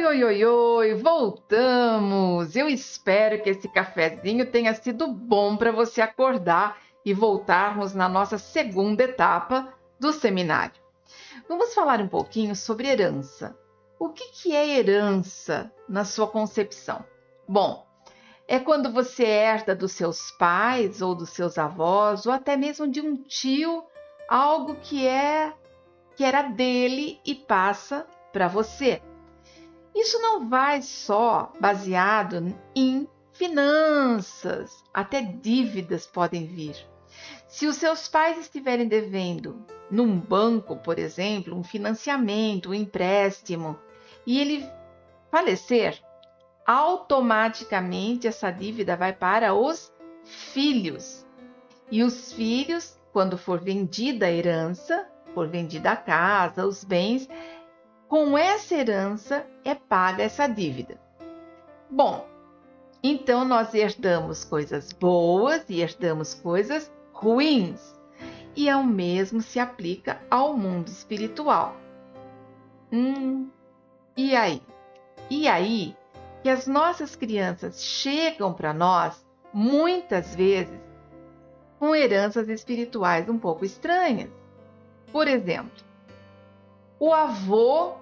Oi, oi, oi, oi, voltamos! Eu espero que esse cafezinho tenha sido bom para você acordar e voltarmos na nossa segunda etapa do seminário. Vamos falar um pouquinho sobre herança. O que é herança na sua concepção? Bom, é quando você herda dos seus pais ou dos seus avós ou até mesmo de um tio algo que era dele e passa para você. Isso não vai só baseado em finanças, até dívidas podem vir. Se os seus pais estiverem devendo num banco, por exemplo, um financiamento, um empréstimo, e ele falecer, automaticamente essa dívida vai para os filhos. E os filhos, quando for vendida a herança, for vendida a casa, os bens, com essa herança é paga essa dívida. Bom, então nós herdamos coisas boas e herdamos coisas ruins. E ao mesmo se aplica ao mundo espiritual. E aí? E aí que as nossas crianças chegam para nós, muitas vezes, com heranças espirituais um pouco estranhas. Por exemplo, o avô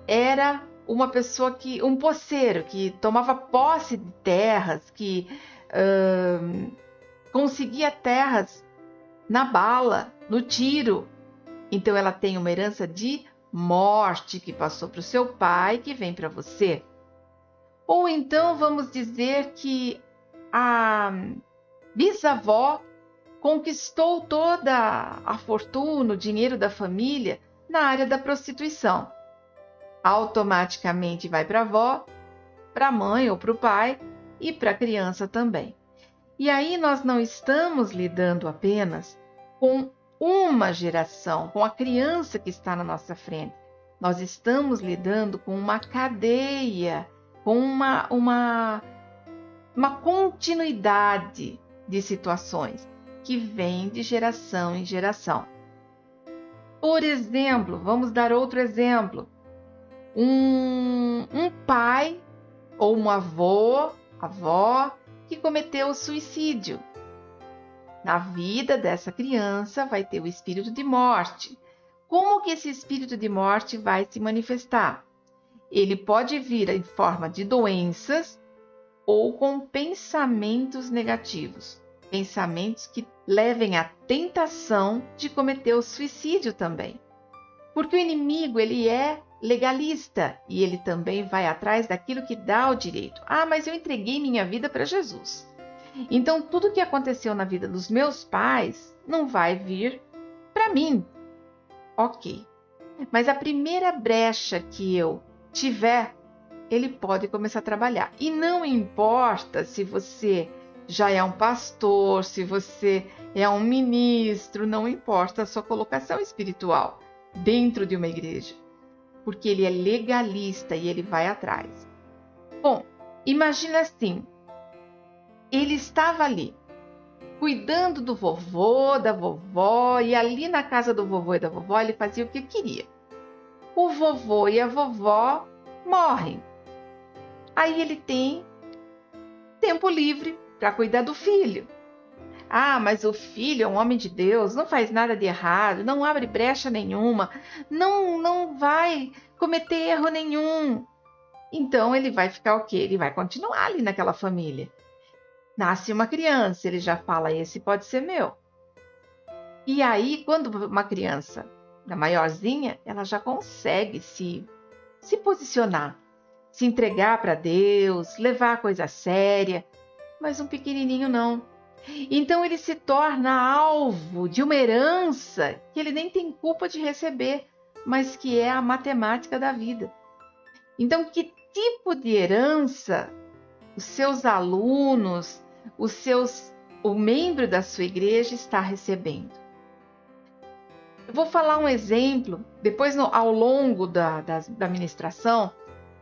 era uma pessoa um posseiro, que tomava posse de terras, que conseguia terras na bala, no tiro. Então ela tem uma herança de morte que passou para o seu pai, que vem para você. Ou então vamos dizer que a bisavó conquistou toda a fortuna, o dinheiro da família na área da prostituição. Automaticamente vai para a avó, para a mãe ou para o pai e para a criança também. E aí nós não estamos lidando apenas com uma geração, com a criança que está na nossa frente. Nós estamos lidando com uma cadeia, com uma continuidade de situações que vem de geração em geração. Por exemplo, vamos dar outro exemplo. Um pai ou um avó que cometeu suicídio. Na vida dessa criança vai ter o espírito de morte. Como que esse espírito de morte vai se manifestar? Ele pode vir em forma de doenças ou com pensamentos negativos. Pensamentos que levem à tentação de cometer o suicídio também. Porque o inimigo, ele é legalista e ele também vai atrás daquilo que dá o direito. Ah, mas eu entreguei minha vida para Jesus. Então, tudo que aconteceu na vida dos meus pais não vai vir para mim. Ok. Mas a primeira brecha que eu tiver, ele pode começar a trabalhar. E não importa se você já é um pastor, se você é um ministro, não importa a sua colocação espiritual dentro de uma igreja, porque ele é legalista e ele vai atrás. Bom, imagina assim, ele estava ali, cuidando do vovô, da vovó, e ali na casa do vovô e da vovó ele fazia o que queria. O vovô e a vovó morrem. Aí ele tem tempo livre para cuidar do filho. Ah, mas o filho é um homem de Deus, não faz nada de errado, não abre brecha nenhuma, não vai cometer erro nenhum. Então ele vai ficar o quê? Ele vai continuar ali naquela família. Nasce uma criança, ele já fala, esse pode ser meu. E aí, quando uma criança maiorzinha, ela já consegue se posicionar, se entregar para Deus, levar a coisa séria, mas um pequenininho não. Então ele se torna alvo de uma herança que ele nem tem culpa de receber, mas que é a matemática da vida. Então, que tipo de herança os seus alunos, o membro da sua igreja está recebendo? Eu vou falar um exemplo, depois ao longo da ministração,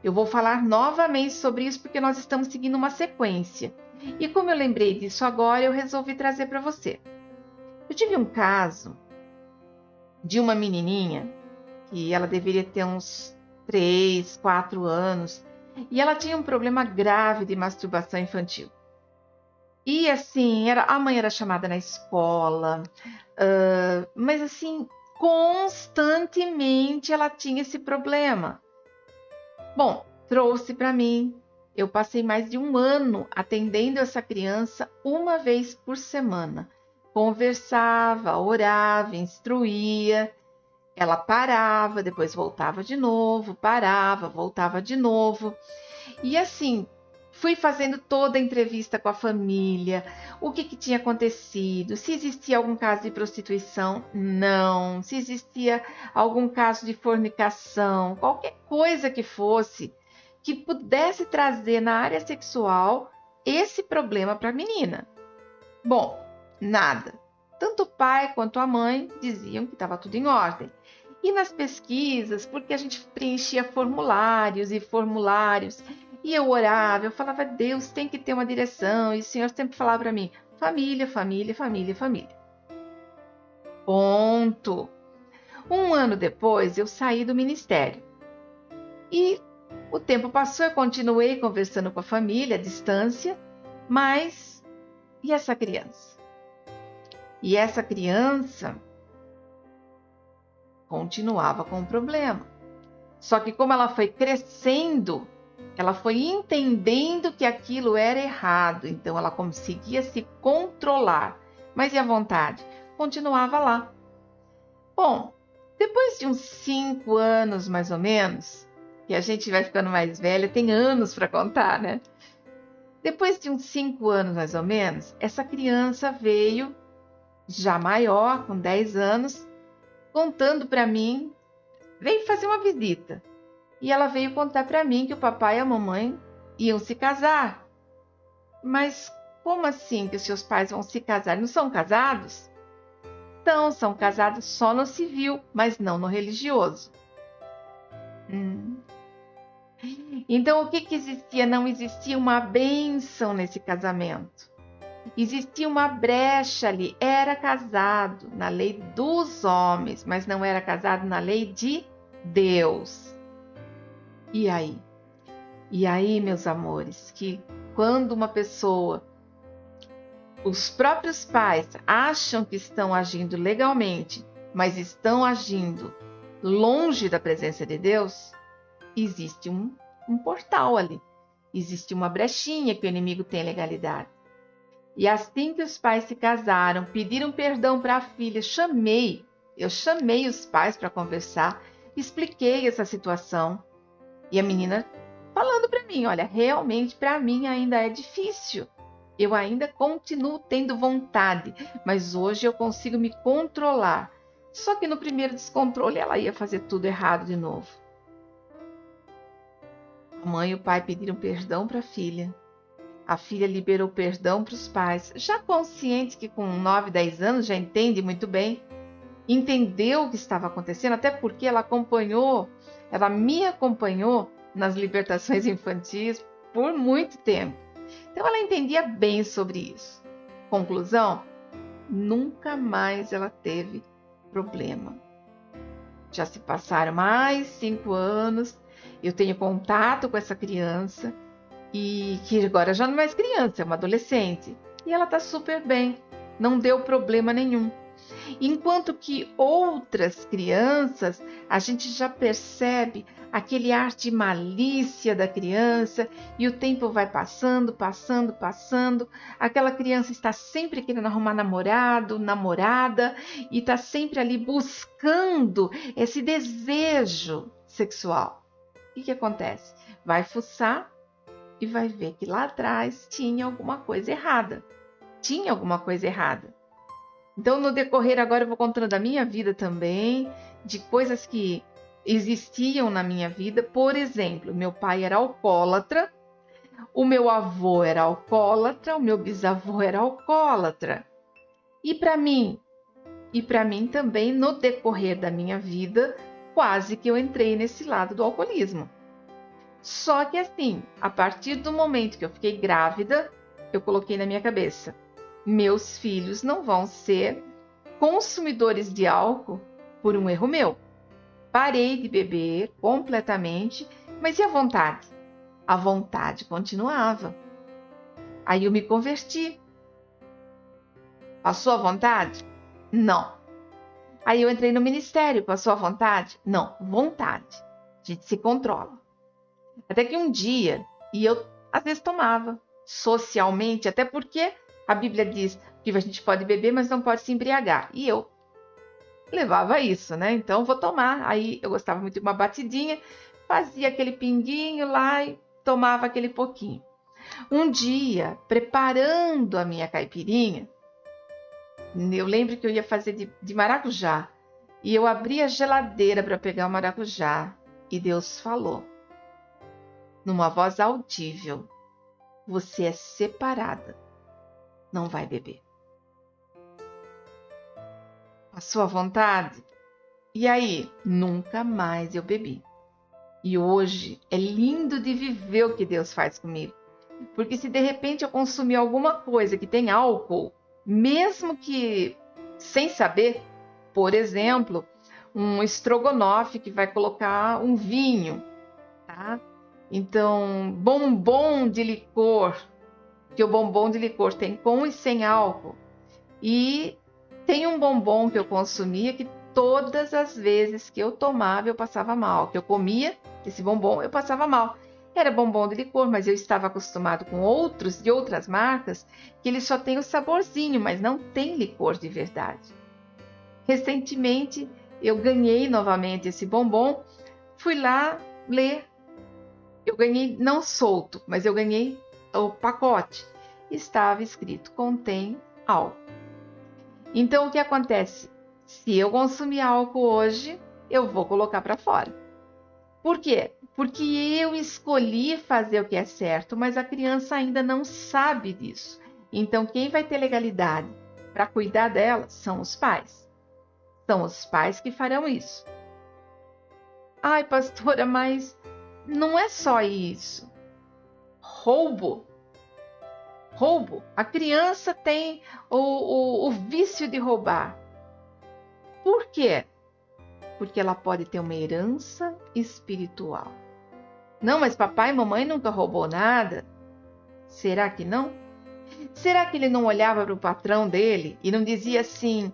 eu vou falar novamente sobre isso porque nós estamos seguindo uma sequência. E como eu lembrei disso agora, eu resolvi trazer para você. Eu tive um caso de uma menininha que ela deveria ter uns 3, 4 anos, e ela tinha um problema grave de masturbação infantil. E assim, a mãe era chamada na escola, mas assim, constantemente ela tinha esse problema. Bom, trouxe para mim. Eu passei mais de 1 ano atendendo essa criança uma vez por semana. Conversava, orava, instruía. Ela parava, depois voltava de novo, parava, voltava de novo. E assim, fui fazendo toda a entrevista com a família, o que tinha acontecido, se existia algum caso de prostituição, não, se existia algum caso de fornicação, qualquer coisa que fosse, que pudesse trazer na área sexual esse problema para a menina. Bom, nada. Tanto o pai quanto a mãe diziam que estava tudo em ordem. E nas pesquisas, porque a gente preenchia formulários e formulários, e eu orava, eu falava, Deus tem que ter uma direção, e o Senhor sempre falava para mim, família, família, família, família. Ponto. 1 ano depois, eu saí do ministério. E o tempo passou, eu continuei conversando com a família à distância, mas e essa criança? E essa criança continuava com o problema. Só que como ela foi crescendo, ela foi entendendo que aquilo era errado, então ela conseguia se controlar. Mas e a vontade? Continuava lá. Bom, depois de uns 5 anos mais ou menos, que a gente vai ficando mais velha, tem anos para contar, né? Depois de uns 5 anos mais ou menos, essa criança veio, já maior, com 10 anos, contando para mim, veio fazer uma visita. E ela veio contar para mim que o papai e a mamãe iam se casar. Mas como assim que os seus pais vão se casar? Não são casados? Então, são casados só no civil, mas não no religioso. Então, o que existia? Não existia uma bênção nesse casamento. Existia uma brecha ali. Era casado na lei dos homens, mas não era casado na lei de Deus. E aí? E aí, meus amores, que quando uma pessoa, os próprios pais acham que estão agindo legalmente, mas estão agindo longe da presença de Deus, existe um portal ali. Existe uma brechinha que o inimigo tem legalidade. E assim que os pais se casaram, pediram perdão para a filha, eu chamei os pais para conversar, expliquei essa situação. E a menina falando para mim, olha, realmente para mim ainda é difícil. Eu ainda continuo tendo vontade, mas hoje eu consigo me controlar. Só que no primeiro descontrole ela ia fazer tudo errado de novo. A mãe e o pai pediram perdão para a filha. A filha liberou perdão para os pais, já consciente que com 9, 10 anos já entende muito bem, entendeu o que estava acontecendo, até porque ela me acompanhou nas libertações infantis por muito tempo. Então ela entendia bem sobre isso. Conclusão, nunca mais ela teve problema. Já se passaram mais 5 anos, eu tenho contato com essa criança, e que agora já não é mais criança, é uma adolescente. E ela está super bem, não deu problema nenhum. Enquanto que outras crianças, a gente já percebe aquele ar de malícia da criança e o tempo vai passando, passando, passando. Aquela criança está sempre querendo arrumar namorado, namorada e está sempre ali buscando esse desejo sexual. O que acontece? Vai fuçar e vai ver que lá atrás tinha alguma coisa errada. Tinha alguma coisa errada. Então, no decorrer agora eu vou contando da minha vida também, de coisas que existiam na minha vida. Por exemplo, meu pai era alcoólatra, o meu avô era alcoólatra, o meu bisavô era alcoólatra. E para mim também, no decorrer da minha vida, quase que eu entrei nesse lado do alcoolismo. Só que assim, a partir do momento que eu fiquei grávida, eu coloquei na minha cabeça, meus filhos não vão ser consumidores de álcool por um erro meu. parei de beber completamente, mas e a vontade? A vontade continuava. Aí eu me converti. Passou a vontade? Não. Aí eu entrei no ministério. Passou a vontade? Não. Vontade. A gente se controla. Até que um dia, e eu às vezes tomava socialmente, até porque a Bíblia diz que a gente pode beber, mas não pode se embriagar. E eu levava isso, né? Então vou tomar. Aí eu gostava muito de uma batidinha, fazia aquele pinguinho lá e tomava aquele pouquinho. Um dia, preparando a minha caipirinha, eu lembro que eu ia fazer de maracujá. E eu abri a geladeira para pegar o maracujá. E Deus falou, numa voz audível: você é separada, não vai beber. A sua vontade? E aí? Nunca mais eu bebi. E hoje é lindo de viver o que Deus faz comigo. Porque se de repente eu consumir alguma coisa que tem álcool, mesmo que sem saber, por exemplo, um estrogonofe que vai colocar um vinho, tá? Então, bombom de licor, que o bombom de licor tem com e sem álcool. E tem um bombom que eu consumia que todas as vezes que eu tomava eu passava mal, que eu comia esse bombom eu passava mal. Era bombom de licor, mas eu estava acostumado com outros de outras marcas que ele só tem o saborzinho, mas não tem licor de verdade. Recentemente eu ganhei novamente esse bombom, fui lá ler. Eu ganhei não solto, mas eu ganhei o pacote. Estava escrito contém álcool. Então o que acontece? Se eu consumir álcool hoje, eu vou colocar para fora. Por quê? Porque eu escolhi fazer o que é certo, mas a criança ainda não sabe disso. Então, quem vai ter legalidade para cuidar dela são os pais. São os pais que farão isso. Ai, pastora, mas não é só isso. Roubo. Roubo. A criança tem o vício de roubar. Por quê? Porque ela pode ter uma herança espiritual. Não, mas papai e mamãe nunca roubou nada. Será que não? Será que ele não olhava para o patrão dele e não dizia assim: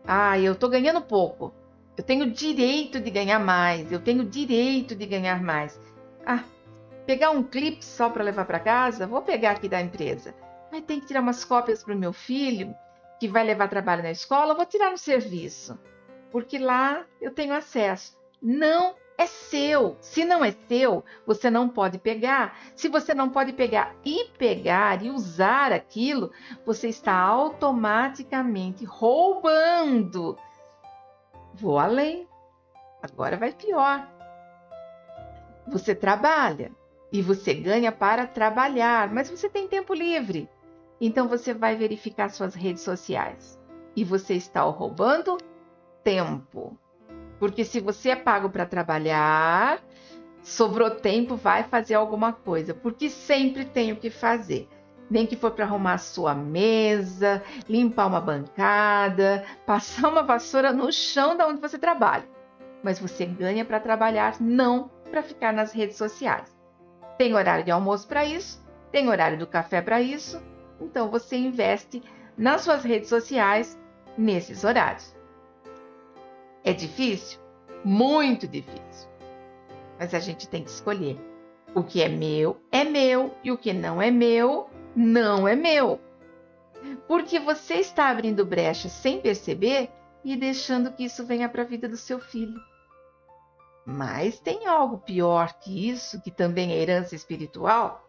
ah, eu estou ganhando pouco. Eu tenho direito de ganhar mais. Eu tenho direito de ganhar mais. Ah, pegar um clipe só para levar para casa? Vou pegar aqui da empresa. Mas tem que tirar umas cópias para o meu filho, que vai levar trabalho na escola. Vou tirar no serviço, porque lá eu tenho acesso. Não é seu. Se não é seu, você não pode pegar. Se você não pode pegar e usar aquilo, você está automaticamente roubando. Vou além. Agora vai pior. Você trabalha e você ganha para trabalhar, mas você tem tempo livre. Então você vai verificar suas redes sociais e você está roubando tempo. Porque se você é pago para trabalhar, sobrou tempo, vai fazer alguma coisa. Porque sempre tem o que fazer. Nem que for para arrumar a sua mesa, limpar uma bancada, passar uma vassoura no chão da onde você trabalha. Mas você ganha para trabalhar, não para ficar nas redes sociais. Tem horário de almoço para isso, tem horário do café para isso. Então você investe nas suas redes sociais nesses horários. É difícil? Muito difícil. Mas a gente tem que escolher. O que é meu e o que não é meu, não é meu. Porque você está abrindo brecha sem perceber e deixando que isso venha para a vida do seu filho. Mas tem algo pior que isso, que também é herança espiritual.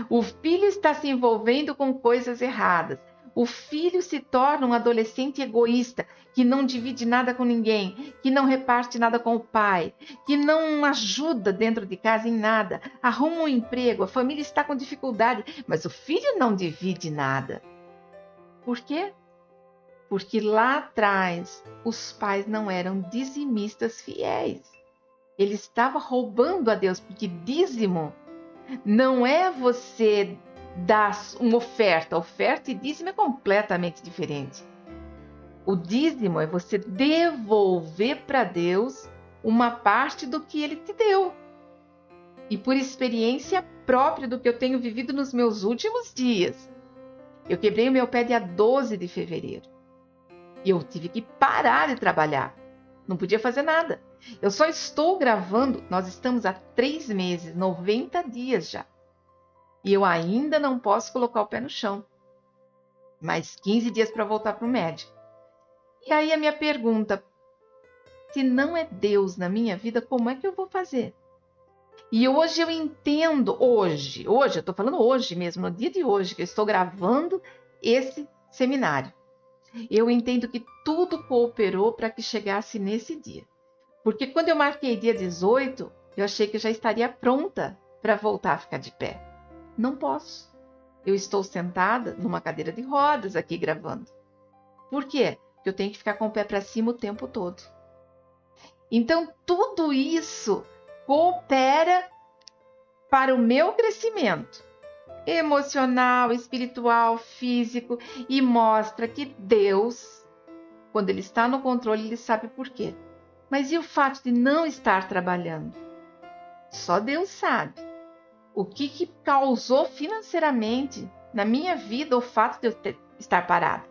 O filho está se envolvendo com coisas erradas. O filho se torna um adolescente egoísta, que não divide nada com ninguém, que não reparte nada com o pai, que não ajuda dentro de casa em nada, arruma um emprego, a família está com dificuldade, mas o filho não divide nada. Por quê? Porque lá atrás os pais não eram dizimistas fiéis. Ele estava roubando a Deus, porque dízimo não é você dar uma oferta. Oferta e dízimo é completamente diferente. O dízimo é você devolver para Deus uma parte do que Ele te deu. E por experiência própria do que eu tenho vivido nos meus últimos dias. Eu quebrei o meu pé dia 12 de fevereiro. E eu tive que parar de trabalhar. Não podia fazer nada. Eu só estou gravando, nós estamos há 3 meses, 90 dias já. E eu ainda não posso colocar o pé no chão. Mais 15 dias para voltar para o médico. E aí a minha pergunta, se não é Deus na minha vida, como é que eu vou fazer? E hoje eu entendo, hoje, eu estou falando hoje mesmo, no dia de hoje, que eu estou gravando esse seminário. Eu entendo que tudo cooperou para que chegasse nesse dia. Porque quando eu marquei dia 18, eu achei que eu já estaria pronta para voltar a ficar de pé. Não posso. Eu estou sentada numa cadeira de rodas aqui gravando. Por quê? Porque eu tenho que ficar com o pé para cima o tempo todo. Então, tudo isso coopera para o meu crescimento emocional, espiritual, físico e mostra que Deus, quando Ele está no controle, Ele sabe por quê. Mas e o fato de não estar trabalhando? Só Deus sabe. O que causou financeiramente na minha vida o fato de eu estar parada?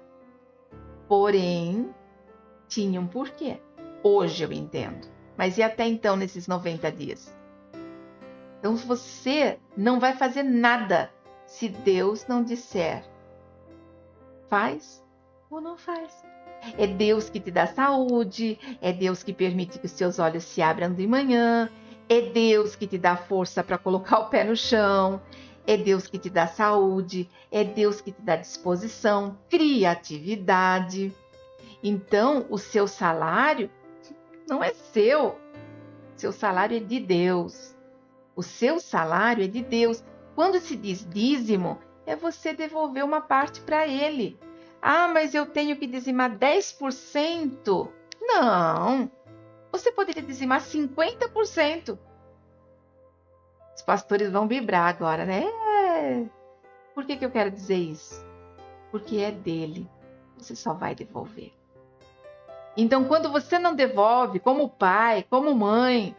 Porém, tinha um porquê. Hoje eu entendo. Mas e até então, nesses 90 dias? Então, você não vai fazer nada se Deus não disser faz ou não faz. É Deus que te dá saúde, é Deus que permite que os seus olhos se abram de manhã, é Deus que te dá força para colocar o pé no chão, é Deus que te dá saúde, é Deus que te dá disposição, criatividade. Então, o seu salário não é seu salário é de Deus. O seu salário é de Deus. Quando se diz dízimo, é você devolver uma parte para Ele. Ah, mas eu tenho que dizimar 10%. Não, você poderia dizimar 50%. Os pastores vão vibrar agora, né? Por que eu quero dizer isso? Porque é dele. Você só vai devolver. Então, quando você não devolve, como pai, como mãe,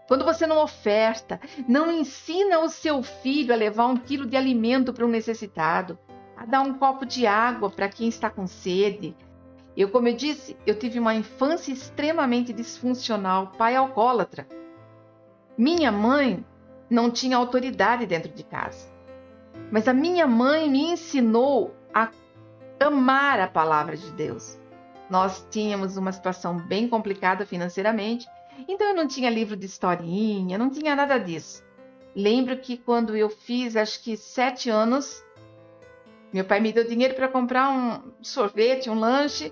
quando você não oferta, não ensina o seu filho a levar 1 quilo de alimento para um necessitado, a dar um copo de água para quem está com sede. Como eu disse, eu tive uma infância extremamente disfuncional, pai alcoólatra. Minha mãe não tinha autoridade dentro de casa, mas a minha mãe me ensinou a amar a palavra de Deus. Nós tínhamos uma situação bem complicada financeiramente, então eu não tinha livro de historinha, não tinha nada disso. Lembro que quando eu fiz, acho que 7 anos, meu pai me deu dinheiro para comprar um sorvete, um lanche,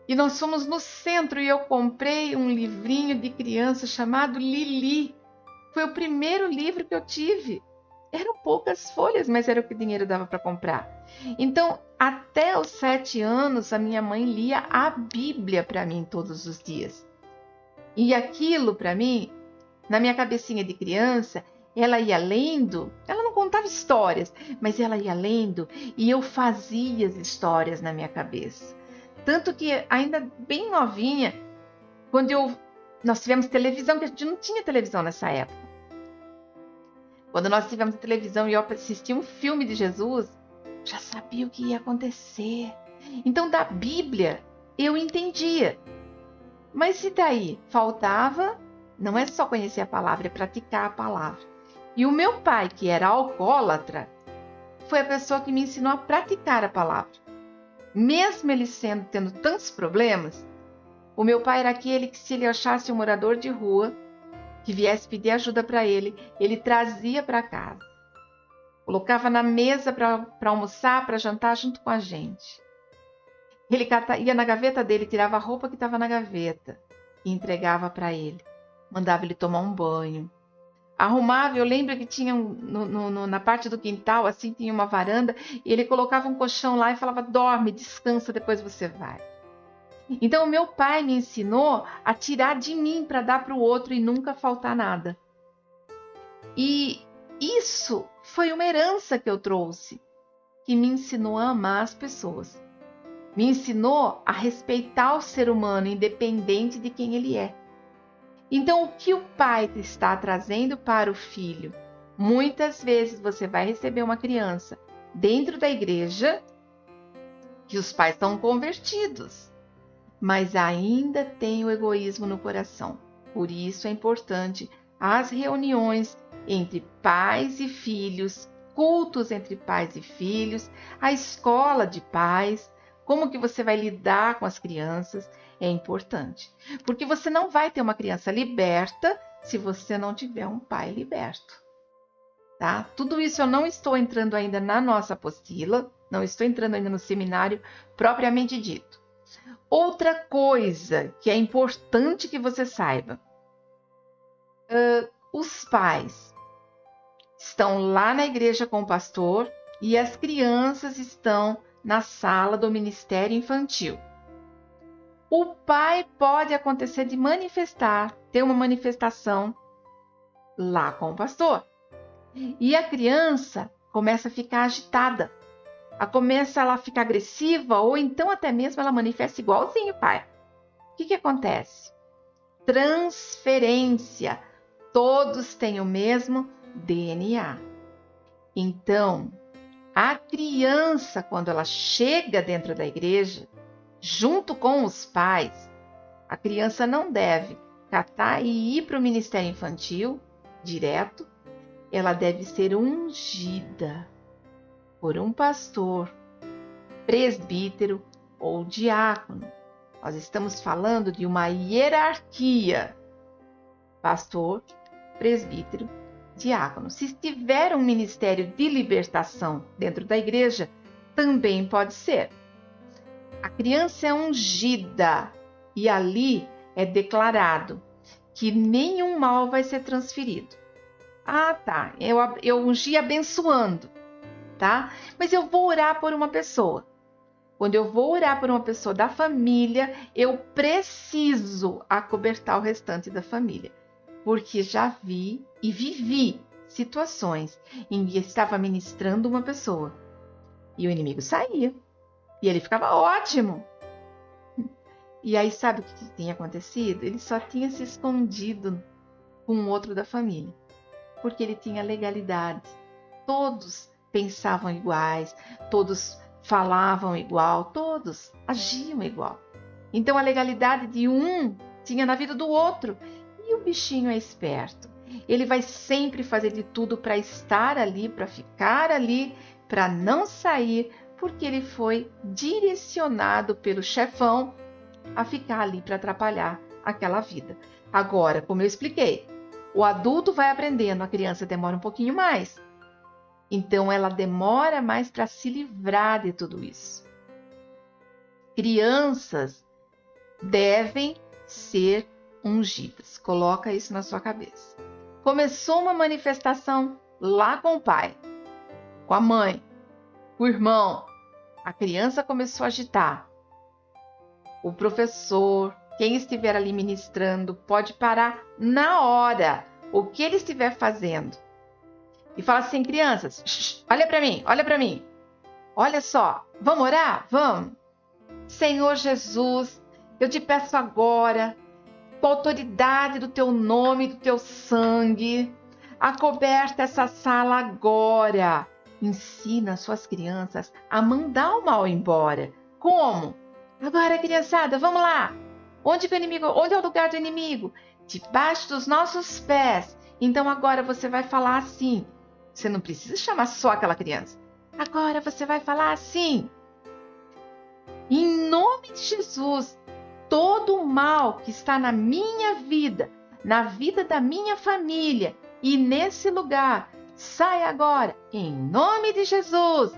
e nós fomos no centro e eu comprei um livrinho de criança chamado Lili. Foi o primeiro livro que eu tive. Eram poucas folhas, mas era o que o dinheiro dava para comprar. Então, até os 7 anos, a minha mãe lia a Bíblia para mim todos os dias. E aquilo, para mim, na minha cabecinha de criança, ela ia lendo, ela não contava histórias, mas ela ia lendo e eu fazia as histórias na minha cabeça. Tanto que, ainda bem novinha, quando nós tivemos televisão, que a gente não tinha televisão nessa época. Quando nós tivemos televisão e eu assisti um filme de Jesus, já sabia o que ia acontecer. Então, da Bíblia, eu entendia. Mas se daí faltava, não é só conhecer a palavra, é praticar a palavra. E o meu pai, que era alcoólatra, foi a pessoa que me ensinou a praticar a palavra. Mesmo ele tendo tantos problemas, o meu pai era aquele que, se ele achasse um morador de rua que viesse pedir ajuda para ele trazia para casa. Colocava na mesa para almoçar, para jantar junto com a gente. Ele ia na gaveta dele, tirava a roupa que estava na gaveta e entregava para ele. Mandava ele tomar um banho. Arrumava, eu lembro que tinha na parte do quintal, assim, tinha uma varanda, e ele colocava um colchão lá e falava, dorme, descansa, depois você vai. Então, o meu pai me ensinou a tirar de mim para dar para o outro e nunca faltar nada. E isso foi uma herança que eu trouxe, que me ensinou a amar as pessoas. Me ensinou a respeitar o ser humano, independente de quem ele é. Então, o que o pai está trazendo para o filho? Muitas vezes você vai receber uma criança dentro da igreja que os pais são convertidos, mas ainda tem o egoísmo no coração. Por isso é importante as reuniões entre pais e filhos, cultos entre pais e filhos, a escola de pais, como que você vai lidar com as crianças, é importante. Porque você não vai ter uma criança liberta se você não tiver um pai liberto. Tá? Tudo isso eu não estou entrando ainda na nossa apostila, não estou entrando ainda no seminário propriamente dito. Outra coisa que é importante que você saiba, os pais estão lá na igreja com o pastor e as crianças estão na sala do ministério infantil. O pai pode acontecer de ter uma manifestação lá com o pastor. E a criança começa a ficar agitada, começa ela a ficar agressiva, ou então até mesmo ela manifesta igualzinho o pai. O que acontece? Transferência. Todos têm o mesmo DNA. Então, a criança, quando ela chega dentro da igreja, junto com os pais, a criança não deve catar e ir para o ministério infantil direto. Ela deve ser ungida por um pastor, presbítero ou diácono. Nós estamos falando de uma hierarquia: pastor, presbítero, diácono. Se tiver um ministério de libertação dentro da igreja, também pode ser. A criança é ungida e ali é declarado que nenhum mal vai ser transferido. Ah, tá, eu ungi abençoando, tá? Mas eu vou orar por uma pessoa. Quando eu vou orar por uma pessoa da família, eu preciso acobertar o restante da família. Porque já vi e vivi situações em que estava ministrando uma pessoa e o inimigo saía e ele ficava ótimo. E aí sabe o que tinha acontecido? Ele só tinha se escondido com outro da família, porque ele tinha legalidade. Todos pensavam iguais, todos falavam igual, todos agiam igual. Então a legalidade de um tinha na vida do outro. E o bichinho é esperto. Ele vai sempre fazer de tudo para estar ali, para ficar ali, para não sair, porque ele foi direcionado pelo chefão a ficar ali para atrapalhar aquela vida. Agora, como eu expliquei, o adulto vai aprendendo, a criança demora um pouquinho mais. Então, ela demora mais para se livrar de tudo isso. Crianças devem ser ungidas. Coloca isso na sua cabeça. Começou uma manifestação lá com o pai, com a mãe, com o irmão. A criança começou a agitar. O professor, quem estiver ali ministrando, pode parar na hora o que ele estiver fazendo e falar assim: crianças, olha para mim, olha para mim. Olha só, vamos orar? Vamos. Senhor Jesus, eu te peço agora, com a autoridade do teu nome, do teu sangue, acoberta essa sala agora. Ensina as suas crianças a mandar o mal embora. Como? Agora, criançada, vamos lá. Onde é o lugar do inimigo? Debaixo dos nossos pés. Então agora você vai falar assim. Você não precisa chamar só aquela criança. Agora você vai falar assim: em nome de Jesus, todo o mal que está na minha vida, na vida da minha família e nesse lugar, sai agora, em nome de Jesus.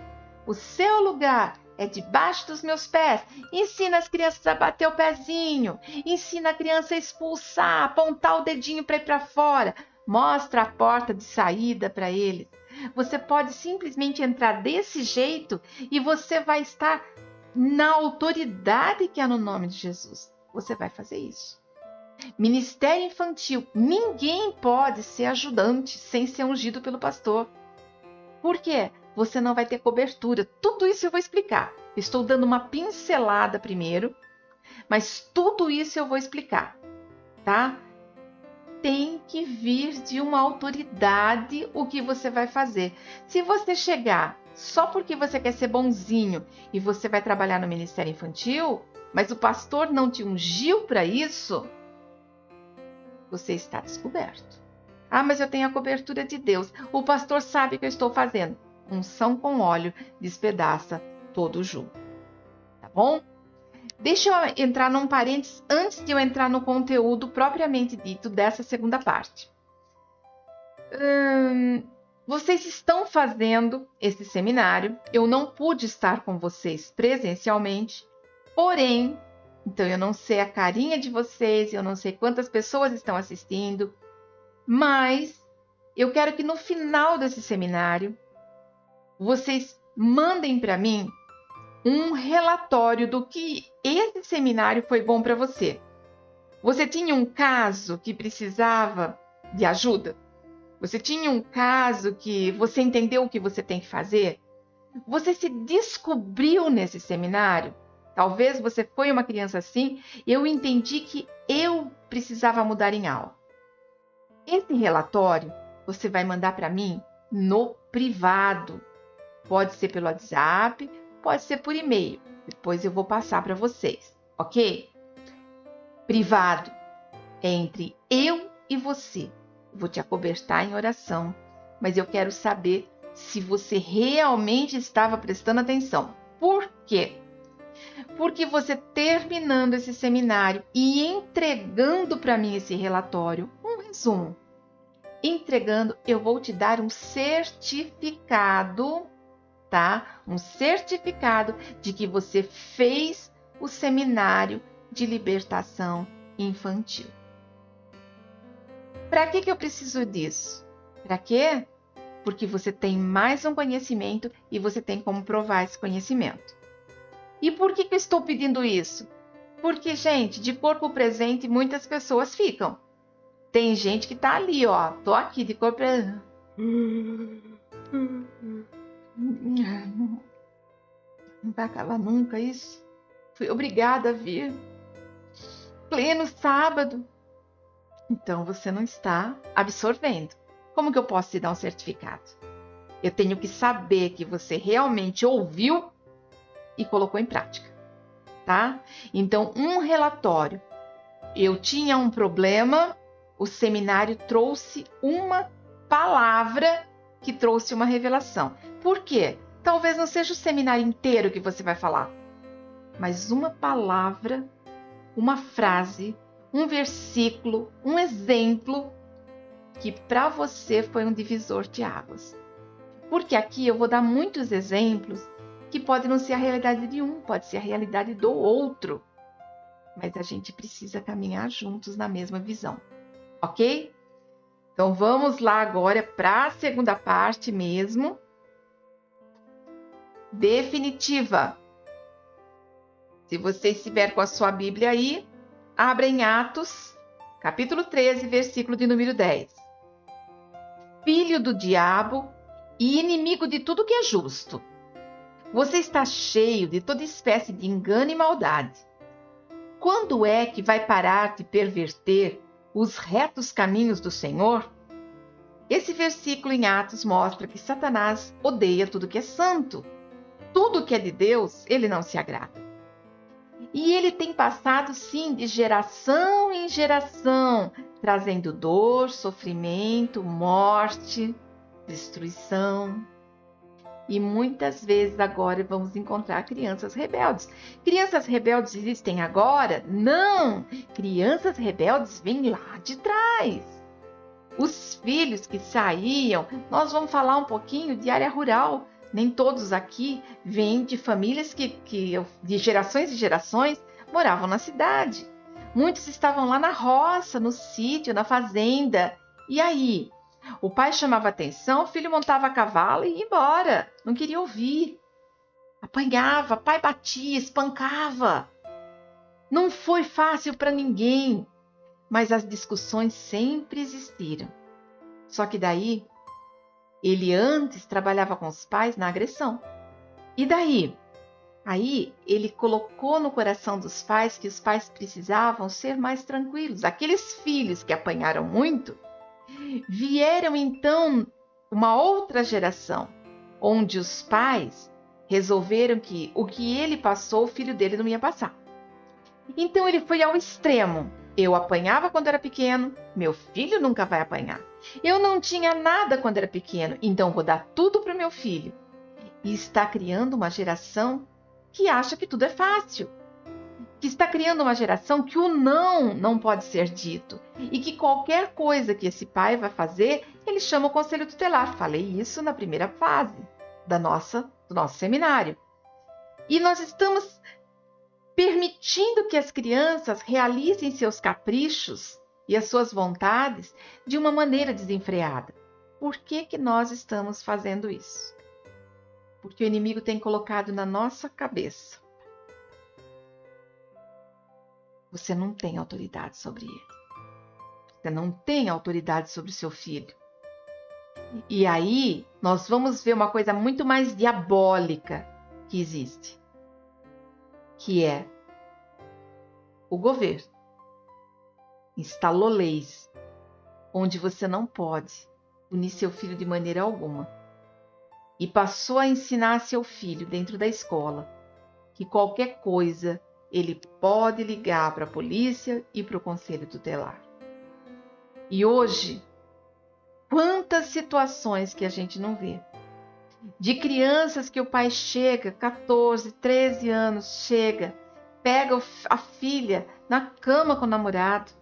O seu lugar é debaixo dos meus pés. Ensina as crianças a bater o pezinho. Ensina a criança a expulsar, apontar o dedinho para ir para fora. Mostra a porta de saída para eles. Você pode simplesmente entrar desse jeito e você vai estar na autoridade que há no nome de Jesus. Você vai fazer isso. Ministério infantil. Ninguém pode ser ajudante sem ser ungido pelo pastor. Por quê? Você não vai ter cobertura. Tudo isso eu vou explicar. Estou dando uma pincelada primeiro, mas tudo isso eu vou explicar, tá? tem que vir de uma autoridade o que você vai fazer. Se você chegar só porque você quer ser bonzinho e você vai trabalhar no Ministério Infantil, mas o pastor não te ungiu para isso, você está descoberto. Ah, mas eu tenho a cobertura de Deus. O pastor sabe o que eu estou fazendo. Unção com óleo despedaça todo o jugo. Tá bom? Deixa eu entrar num parênteses antes de eu entrar no conteúdo propriamente dito dessa segunda parte. Vocês estão fazendo esse seminário. Eu não pude estar com vocês presencialmente, porém, então eu não sei a carinha de vocês, eu não sei quantas pessoas estão assistindo, mas eu quero que no final desse seminário vocês mandem para mim um relatório do que esse seminário foi bom para você. Você tinha um caso que precisava de ajuda? Você tinha um caso que você entendeu o que você tem que fazer? Você se descobriu nesse seminário? Talvez você foi uma criança assim, e eu entendi que eu precisava mudar em algo. Esse relatório você vai mandar para mim no privado. Pode ser pelo WhatsApp, pode ser por e-mail. Depois eu vou passar para vocês, ok? Privado é entre eu e você. Vou te acobertar em oração, mas eu quero saber se você realmente estava prestando atenção. Por quê? Porque você terminando esse seminário e entregando para mim esse relatório, um resumo, entregando, eu vou te dar um certificado, tá? Um certificado de que você fez o seminário de libertação infantil. Para que eu preciso disso? Para quê? Porque você tem mais um conhecimento e você tem como provar esse conhecimento. E por que eu estou pedindo isso? Porque, gente, de corpo presente muitas pessoas ficam. Tem gente que tá ali, ó. Tô aqui de corpo presente. Não vai acabar nunca isso. Fui obrigada a vir. Pleno sábado. Então você não está absorvendo. Como que eu posso te dar um certificado? Eu tenho que saber que você realmente ouviu e colocou em prática, tá? Então, um relatório. Eu tinha um problema, o seminário trouxe uma palavra que trouxe uma revelação. Por quê? Talvez não seja o seminário inteiro que você vai falar, mas uma palavra, uma frase, um versículo, um exemplo que para você foi um divisor de águas. Porque aqui eu vou dar muitos exemplos que podem não ser a realidade de um, pode ser a realidade do outro. Mas a gente precisa caminhar juntos na mesma visão, ok? Então vamos lá agora para a segunda parte mesmo. Definitiva. Se você estiver com a sua Bíblia aí, abra em Atos, capítulo 13, versículo de número 10. Filho do diabo e inimigo de tudo que é justo. Você está cheio de toda espécie de engano e maldade. Quando é que vai parar de perverter os retos caminhos do Senhor? Esse versículo em Atos mostra que Satanás odeia tudo que é santo. Tudo que é de Deus, ele não se agrada. E ele tem passado, sim, de geração em geração, trazendo dor, sofrimento, morte, destruição. E muitas vezes agora vamos encontrar crianças rebeldes. Crianças rebeldes existem agora? Não! Crianças rebeldes vêm lá de trás. Os filhos que saíam, nós vamos falar um pouquinho de área rural. Nem todos aqui vêm de famílias que de gerações e gerações moravam na cidade. Muitos estavam lá na roça, no sítio, na fazenda. E aí? O pai chamava atenção, o filho montava a cavalo e ia embora. Não queria ouvir. Apanhava, pai batia, espancava. Não foi fácil para ninguém, mas as discussões sempre existiram. Só que daí, ele antes trabalhava com os pais na agressão. E daí? Aí ele colocou no coração dos pais que os pais precisavam ser mais tranquilos. Aqueles filhos que apanharam muito, vieram então uma outra geração, onde os pais resolveram que o que ele passou, o filho dele não ia passar. Então ele foi ao extremo. Eu apanhava quando era pequeno, meu filho nunca vai apanhar. Eu não tinha nada quando era pequeno, então vou dar tudo para o meu filho. E está criando uma geração que acha que tudo é fácil. Que está criando uma geração que o não pode ser dito. E que qualquer coisa que esse pai vai fazer, ele chama o conselho tutelar. Falei isso na primeira fase do nosso seminário. E nós estamos permitindo que as crianças realizem seus caprichos e as suas vontades de uma maneira desenfreada. Por que que nós estamos fazendo isso? Porque o inimigo tem colocado na nossa cabeça: você não tem autoridade sobre ele. Você não tem autoridade sobre o seu filho. E aí nós vamos ver uma coisa muito mais diabólica que existe, que é o governo instalou leis onde você não pode punir seu filho de maneira alguma. E passou a ensinar seu filho dentro da escola que qualquer coisa ele pode ligar para a polícia e para o conselho tutelar. E hoje, quantas situações que a gente não vê? De crianças que o pai chega, 14, 13 anos, chega, pega a filha na cama com o namorado.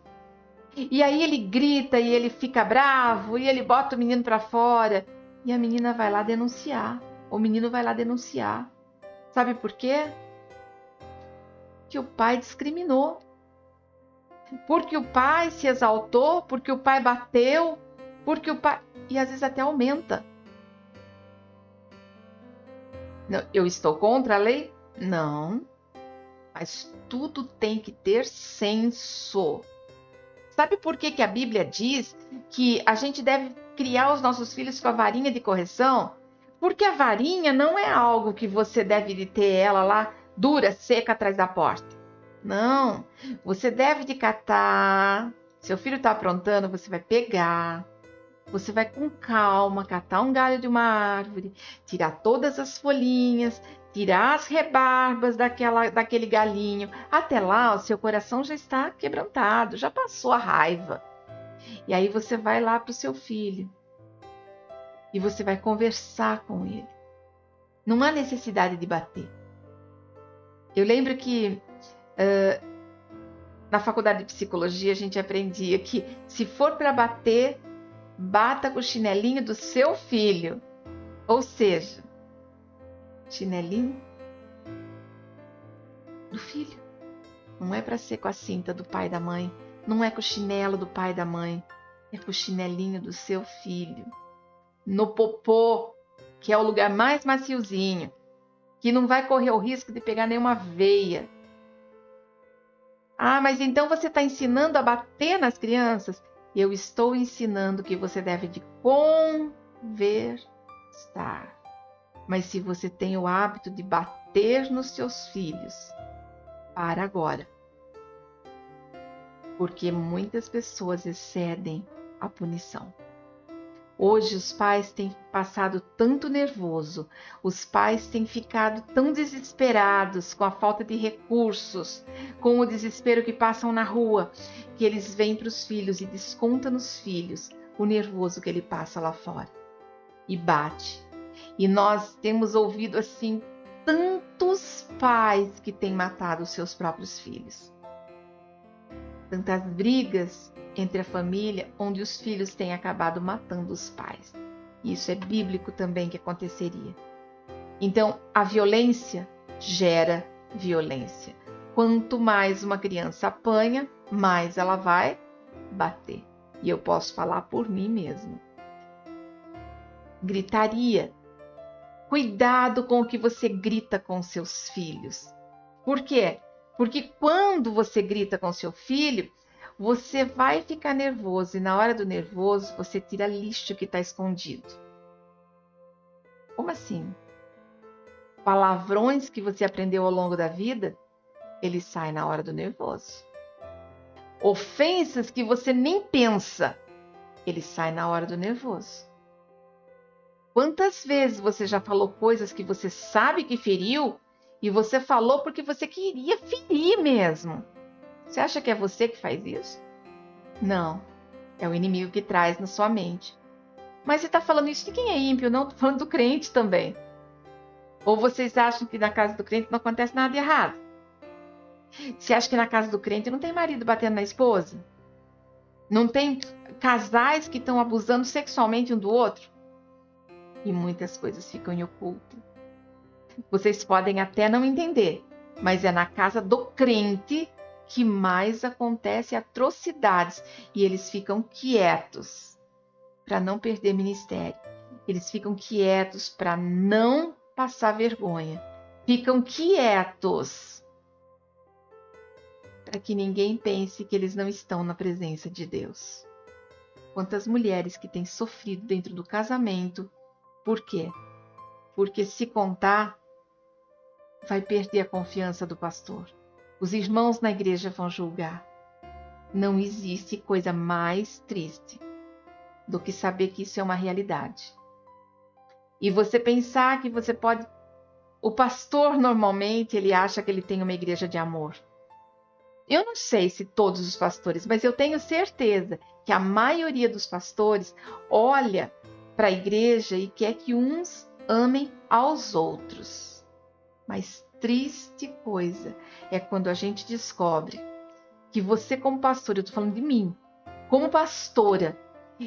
E aí ele grita e ele fica bravo e ele bota o menino para fora. E a menina vai lá denunciar. O menino vai lá denunciar. Sabe por quê? Que o pai discriminou. Porque o pai se exaltou, porque o pai bateu, porque o pai... E às vezes até aumenta. Eu estou contra a lei? Não. Mas tudo tem que ter senso. Sabe por que que a Bíblia diz que a gente deve criar os nossos filhos com a varinha de correção? Porque a varinha não é algo que você deve ter ela lá dura, seca atrás da porta. Não, você deve de catar. Seu filho está aprontando, você vai pegar. Você vai com calma catar um galho de uma árvore, tirar todas as folhinhas, tirar as rebarbas daquele galinho. Até lá, o seu coração já está quebrantado, já passou a raiva. E aí você vai lá para o seu filho e você vai conversar com ele. Não há necessidade de bater. Eu lembro que na faculdade de psicologia a gente aprendia que se for para bater, bata com o chinelinho do seu filho. Ou seja, chinelinho do filho. Não é para ser com a cinta do pai e da mãe. Não é com o chinelo do pai e da mãe. É com o chinelinho do seu filho. No popô, que é o lugar mais maciozinho. Que não vai correr o risco de pegar nenhuma veia. Ah, mas então você está ensinando a bater nas crianças? Eu estou ensinando que você deve de conversar. Mas se você tem o hábito de bater nos seus filhos, para agora. Porque muitas pessoas excedem a punição. Hoje os pais têm passado tanto nervoso, os pais têm ficado tão desesperados com a falta de recursos, com o desespero que passam na rua, que eles vêm para os filhos e descontam nos filhos o nervoso que ele passa lá fora. E bate. E nós temos ouvido assim tantos pais que têm matado os seus próprios filhos. Tantas brigas entre a família, onde os filhos têm acabado matando os pais. Isso é bíblico também que aconteceria. Então, a violência gera violência. Quanto mais uma criança apanha, mais ela vai bater. E eu posso falar por mim mesma. Gritaria. Cuidado com o que você grita com seus filhos. Por quê? Porque quando você grita com seu filho, você vai ficar nervoso e na hora do nervoso você tira lixo que está escondido. Como assim? Palavrões que você aprendeu ao longo da vida, ele sai na hora do nervoso. Ofensas que você nem pensa, ele sai na hora do nervoso. Quantas vezes você já falou coisas que você sabe que feriu e você falou porque você queria ferir mesmo? Você acha que é você que faz isso? Não, é o inimigo que traz na sua mente. Mas você está falando isso de quem é ímpio, não? Estou falando do crente também. Ou vocês acham que na casa do crente não acontece nada de errado? Você acha que na casa do crente não tem marido batendo na esposa? Não tem casais que estão abusando sexualmente um do outro? E muitas coisas ficam em oculto. Vocês podem até não entender, mas é na casa do crente que mais acontece atrocidades. E eles ficam quietos para não perder ministério. Eles ficam quietos para não passar vergonha. Ficam quietos para que ninguém pense que eles não estão na presença de Deus. Quantas mulheres que têm sofrido dentro do casamento. Por quê? Porque se contar, vai perder a confiança do pastor. Os irmãos na igreja vão julgar. Não existe coisa mais triste do que saber que isso é uma realidade. E você pensar que você pode... O pastor, normalmente, ele acha que ele tem uma igreja de amor. Eu não sei se todos os pastores, mas eu tenho certeza que a maioria dos pastores olha para a igreja e quer que uns amem aos outros. Mas triste coisa é quando a gente descobre que você, como pastor, eu estou falando de mim, como pastora,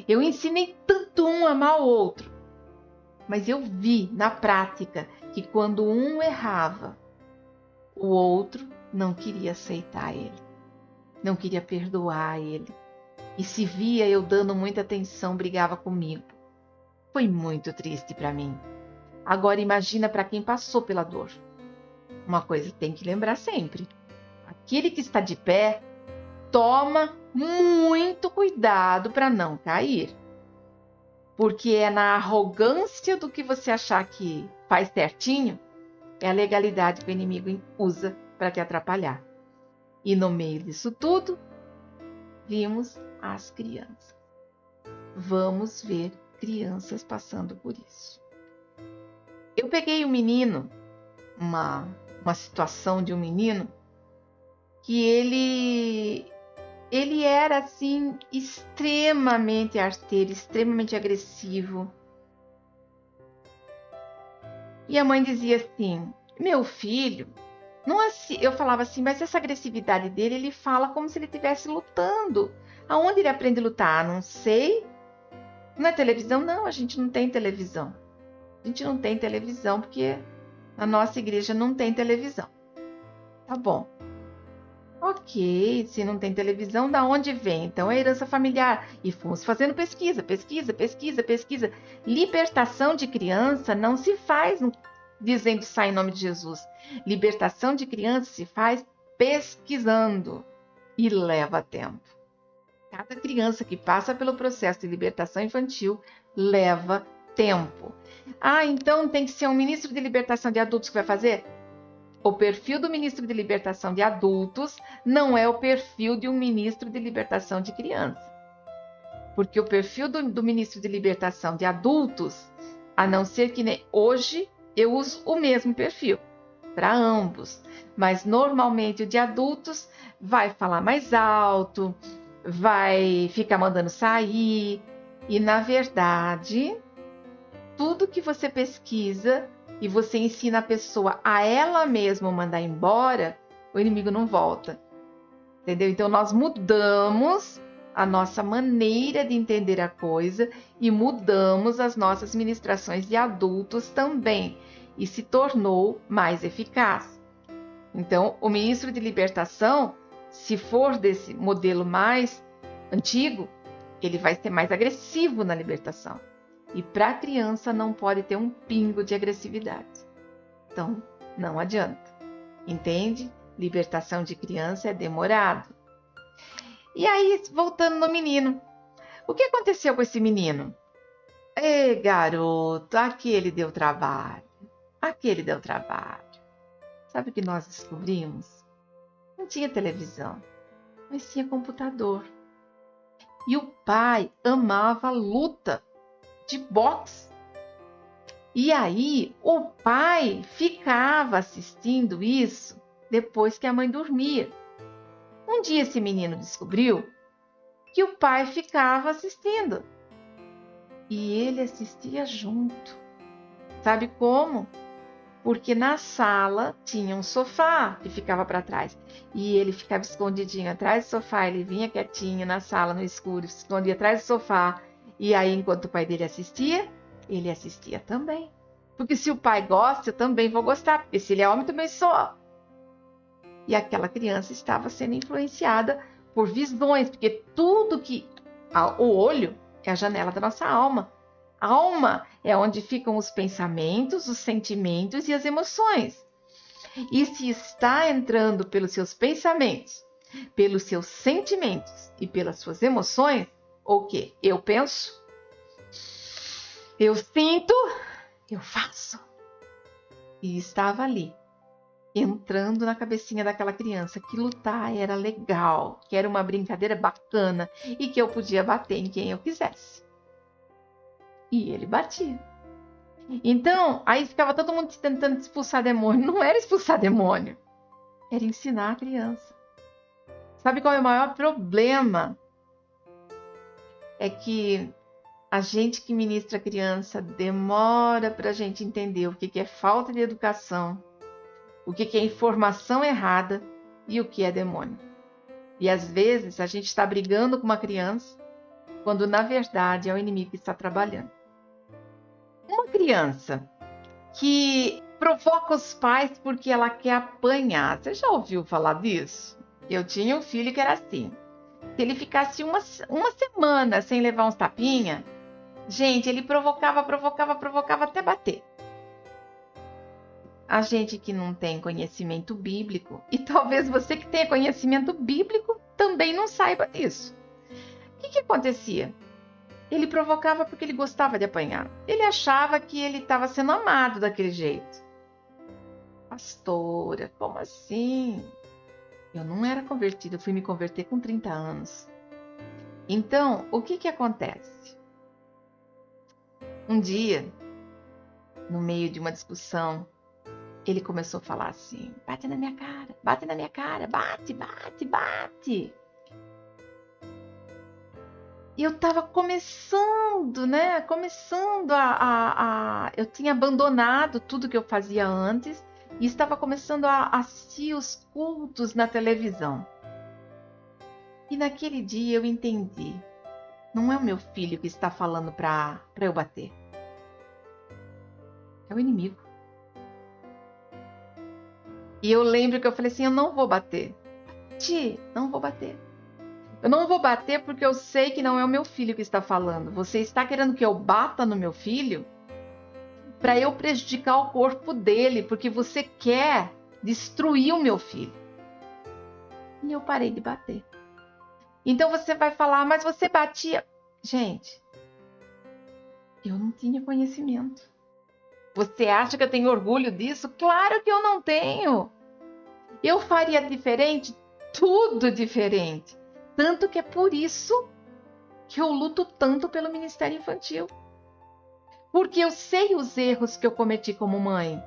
eu ensinei tanto um a amar o outro, mas eu vi na prática que quando um errava, o outro não queria aceitar ele, não queria perdoar ele. E se via eu dando muita atenção, brigava comigo. Foi muito triste para mim. Agora imagina para quem passou pela dor. Uma coisa tem que lembrar sempre. Aquele que está de pé, toma muito cuidado para não cair. Porque é na arrogância do que você achar que faz certinho, é a legalidade que o inimigo usa para te atrapalhar. E no meio disso tudo, vimos as crianças. Vamos ver crianças passando por isso. Eu peguei um menino, uma situação de um menino, que ele era assim extremamente arteiro, extremamente agressivo. E a mãe dizia assim: meu filho, não assim. Eu falava assim, mas essa agressividade dele, ele fala como se ele estivesse lutando. Aonde ele aprende a lutar? Não sei. Não é televisão? Não, a gente não tem televisão. A gente não tem televisão porque na nossa igreja não tem televisão. Tá bom. Ok, se não tem televisão, da onde vem? Então é herança familiar. E fomos fazendo pesquisa. Libertação de criança não se faz dizendo sai em nome de Jesus. Libertação de criança se faz pesquisando e leva tempo. Cada criança que passa pelo processo de libertação infantil leva tempo. Ah, então tem que ser um ministro de libertação de adultos que vai fazer? O perfil do ministro de libertação de adultos não é o perfil de um ministro de libertação de criança. Porque o perfil do ministro de libertação de adultos, a não ser que hoje eu uso o mesmo perfil para ambos, mas normalmente o de adultos vai falar mais alto, vai ficar mandando sair, e na verdade, tudo que você pesquisa e você ensina a pessoa a ela mesma mandar embora, o inimigo não volta. Entendeu? Então nós mudamos a nossa maneira de entender a coisa e mudamos as nossas ministrações de adultos também, e se tornou mais eficaz. Então, o ministro de libertação, se for desse modelo mais antigo, ele vai ser mais agressivo na libertação. E para a criança não pode ter um pingo de agressividade. Então, não adianta. Entende? Libertação de criança é demorado. E aí, voltando no menino. O que aconteceu com esse menino? Garoto, aqui ele deu trabalho. Aquele deu trabalho. Sabe o que nós descobrimos? Não tinha televisão, mas tinha computador. E o pai amava luta de boxe. E aí o pai ficava assistindo isso depois que a mãe dormia. Um dia esse menino descobriu que o pai ficava assistindo. E ele assistia junto. Sabe como? Porque na sala tinha um sofá que ficava para trás. E ele ficava escondidinho atrás do sofá. Ele vinha quietinho na sala, no escuro, se escondia atrás do sofá. E aí, enquanto o pai dele assistia, ele assistia também. Porque se o pai gosta, eu também vou gostar. Porque se ele é homem, também sou. E aquela criança estava sendo influenciada por visões. Porque tudo que... O olho é a janela da nossa alma. A alma é onde ficam os pensamentos, os sentimentos e as emoções. E se está entrando pelos seus pensamentos, pelos seus sentimentos e pelas suas emoções, o quê? Eu penso, eu sinto, eu faço. E estava ali, entrando na cabecinha daquela criança, que lutar era legal, que era uma brincadeira bacana e que eu podia bater em quem eu quisesse. E ele batia. Então, aí ficava todo mundo tentando expulsar demônio. Não era expulsar demônio, era ensinar a criança. Sabe qual é o maior problema? É que a gente que ministra a criança demora para a gente entender o que é falta de educação, o que é informação errada e o que é demônio. E às vezes a gente está brigando com uma criança, quando na verdade é o inimigo que está trabalhando. Uma criança que provoca os pais porque ela quer apanhar. Você já ouviu falar disso? Eu tinha um filho que era assim. Se ele ficasse uma semana sem levar uns tapinha, gente, ele provocava até bater. A gente que não tem conhecimento bíblico, e talvez você que tenha conhecimento bíblico também não saiba disso. O que acontecia? Ele provocava porque ele gostava de apanhar. Ele achava que ele estava sendo amado daquele jeito. Pastora, como assim? Eu não era convertida, eu fui me converter com 30 anos. Então, o que acontece? Um dia, no meio de uma discussão, ele começou a falar assim: bate na minha cara, bate na minha cara, bate, bate, bate. E eu estava começando, né? Eu tinha abandonado tudo que eu fazia antes e estava começando a assistir os cultos na televisão. E naquele dia eu entendi: não é o meu filho que está falando para eu bater. É o inimigo. E eu lembro que eu falei assim: eu não vou bater. Não vou bater. Eu não vou bater porque eu sei que não é o meu filho que está falando. Você está querendo que eu bata no meu filho para eu prejudicar o corpo dele, porque você quer destruir o meu filho. E eu parei de bater. Então você vai falar: mas você batia. Gente, eu não tinha conhecimento. Você acha que eu tenho orgulho disso? Claro que eu não tenho. Eu faria diferente? Tudo diferente. Tanto que é por isso que eu luto tanto pelo Ministério Infantil. Porque eu sei os erros que eu cometi como mãe.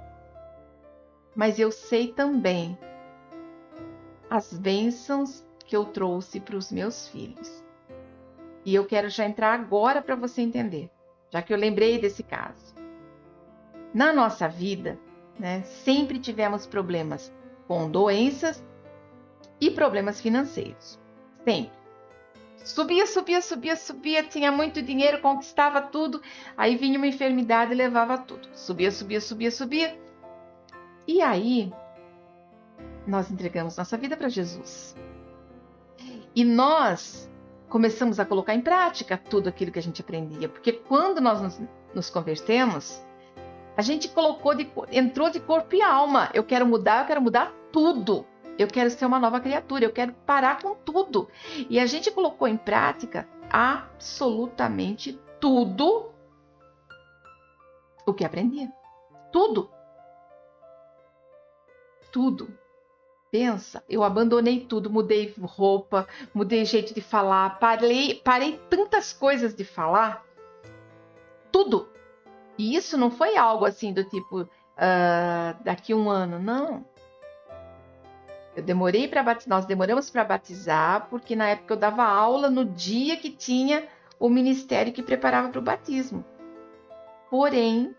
Mas eu sei também as bênçãos que eu trouxe para os meus filhos. E eu quero já entrar agora para você entender, já que eu lembrei desse caso. Na nossa vida, né, sempre tivemos problemas com doenças e problemas financeiros. Sempre. Subia, tinha muito dinheiro, conquistava tudo, aí vinha uma enfermidade e levava tudo. Subia. E aí, nós entregamos nossa vida para Jesus. E nós começamos a colocar em prática tudo aquilo que a gente aprendia. Porque quando nós nos convertemos, a gente entrou de corpo e alma. Eu quero mudar tudo. Eu quero ser uma nova criatura, eu quero parar com tudo. E a gente colocou em prática absolutamente tudo o que aprendia. Tudo. tudo. Pensa, eu abandonei tudo, mudei roupa, mudei jeito de falar, parei tantas coisas de falar, tudo. E isso não foi algo assim do tipo, daqui um ano, não. Nós demoramos para batizar, porque na época eu dava aula no dia que tinha o ministério que preparava para o batismo. Porém,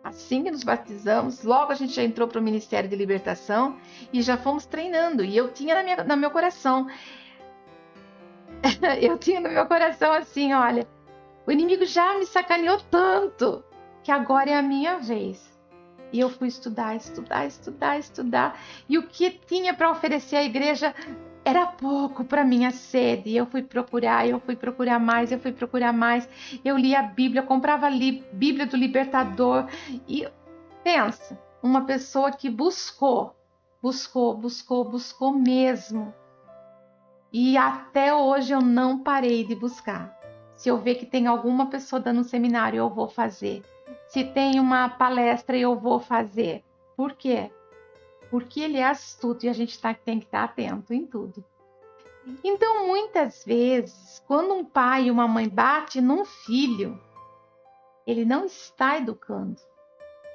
assim que nos batizamos, logo a gente já entrou para o Ministério de Libertação e já fomos treinando. E eu tinha no meu coração, assim, olha, o inimigo já me sacaneou tanto que agora é a minha vez. E eu fui estudar. E o que tinha para oferecer à igreja era pouco para minha sede. E eu fui procurar mais. Eu li a Bíblia, comprava a Bíblia do Libertador. E pensa, uma pessoa que buscou mesmo. E até hoje eu não parei de buscar. Se eu ver que tem alguma pessoa dando um seminário, eu vou fazer. Se tem uma palestra, eu vou fazer. Por quê? Porque ele é astuto e a gente tem que estar atento em tudo. Então, muitas vezes, quando um pai e uma mãe batem num filho, ele não está educando.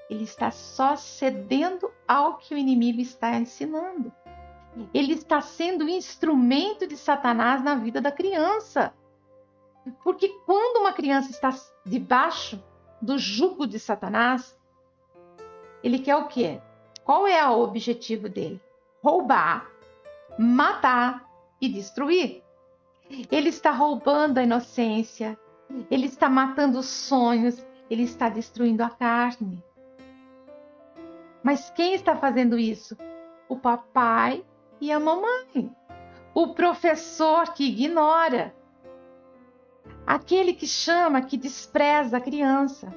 Ele está só cedendo ao que o inimigo está ensinando. Ele está sendo um instrumento de Satanás na vida da criança. Porque quando uma criança está debaixo do jugo de Satanás, ele quer o quê? Qual é o objetivo dele? Roubar, matar e destruir. Ele está roubando a inocência, ele está matando os sonhos, ele está destruindo a carne. Mas quem está fazendo isso? O papai e a mamãe. O professor que ignora. Aquele que chama, que despreza a criança.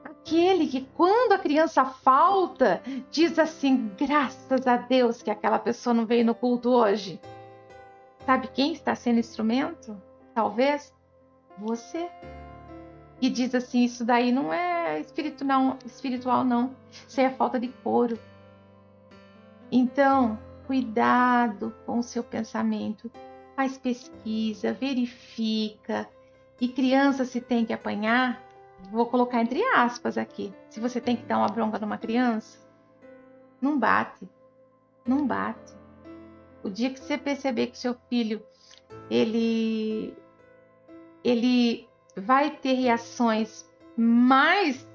Aquele que, quando a criança falta, diz assim, graças a Deus que aquela pessoa não veio no culto hoje. Sabe quem está sendo instrumento? Talvez você. E diz assim, isso daí não é espiritual não. Isso aí é falta de couro. Então, cuidado com o seu pensamento. Faz pesquisa, verifica. E criança, se tem que apanhar, vou colocar entre aspas aqui. Se você tem que dar uma bronca numa criança, não bate. Não bate. O dia que você perceber que seu filho, ele vai ter reações mais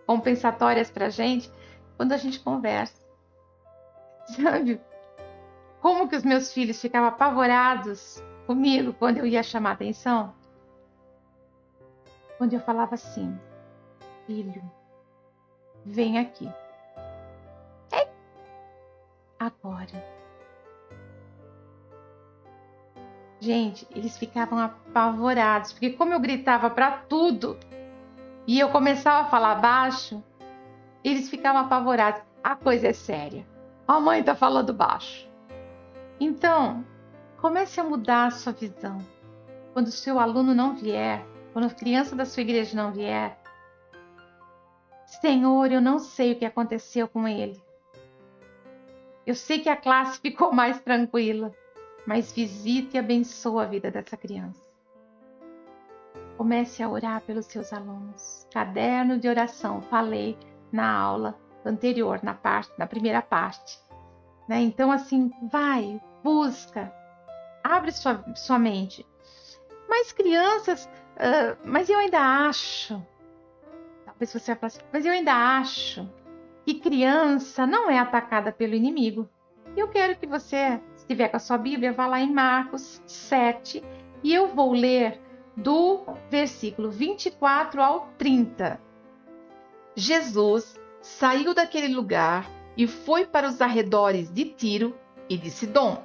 compensatórias pra gente, quando a gente conversa. Sabe? Como que os meus filhos ficavam apavorados comigo quando eu ia chamar atenção? Quando eu falava assim, filho, vem aqui. Agora. Gente, eles ficavam apavorados, porque como eu gritava para tudo e eu começava a falar baixo, eles ficavam apavorados. A coisa é séria. A mãe está falando baixo. Então, comece a mudar a sua visão. Quando o seu aluno não vier, quando a criança da sua igreja não vier, Senhor, eu não sei o que aconteceu com ele. Eu sei que a classe ficou mais tranquila, mas visite e abençoe a vida dessa criança. Comece a orar pelos seus alunos. Caderno de oração, falei na aula anterior, na primeira parte. Né? Então, assim, vai, busca, abre sua mente. Mas crianças, mas eu ainda acho, talvez você vai falar assim, mas eu ainda acho que criança não é atacada pelo inimigo. Eu quero que você, se estiver com a sua Bíblia, vá lá em Marcos 7 e eu vou ler do versículo 24 ao 30. Jesus saiu daquele lugar e foi para os arredores de Tiro e de Sidom.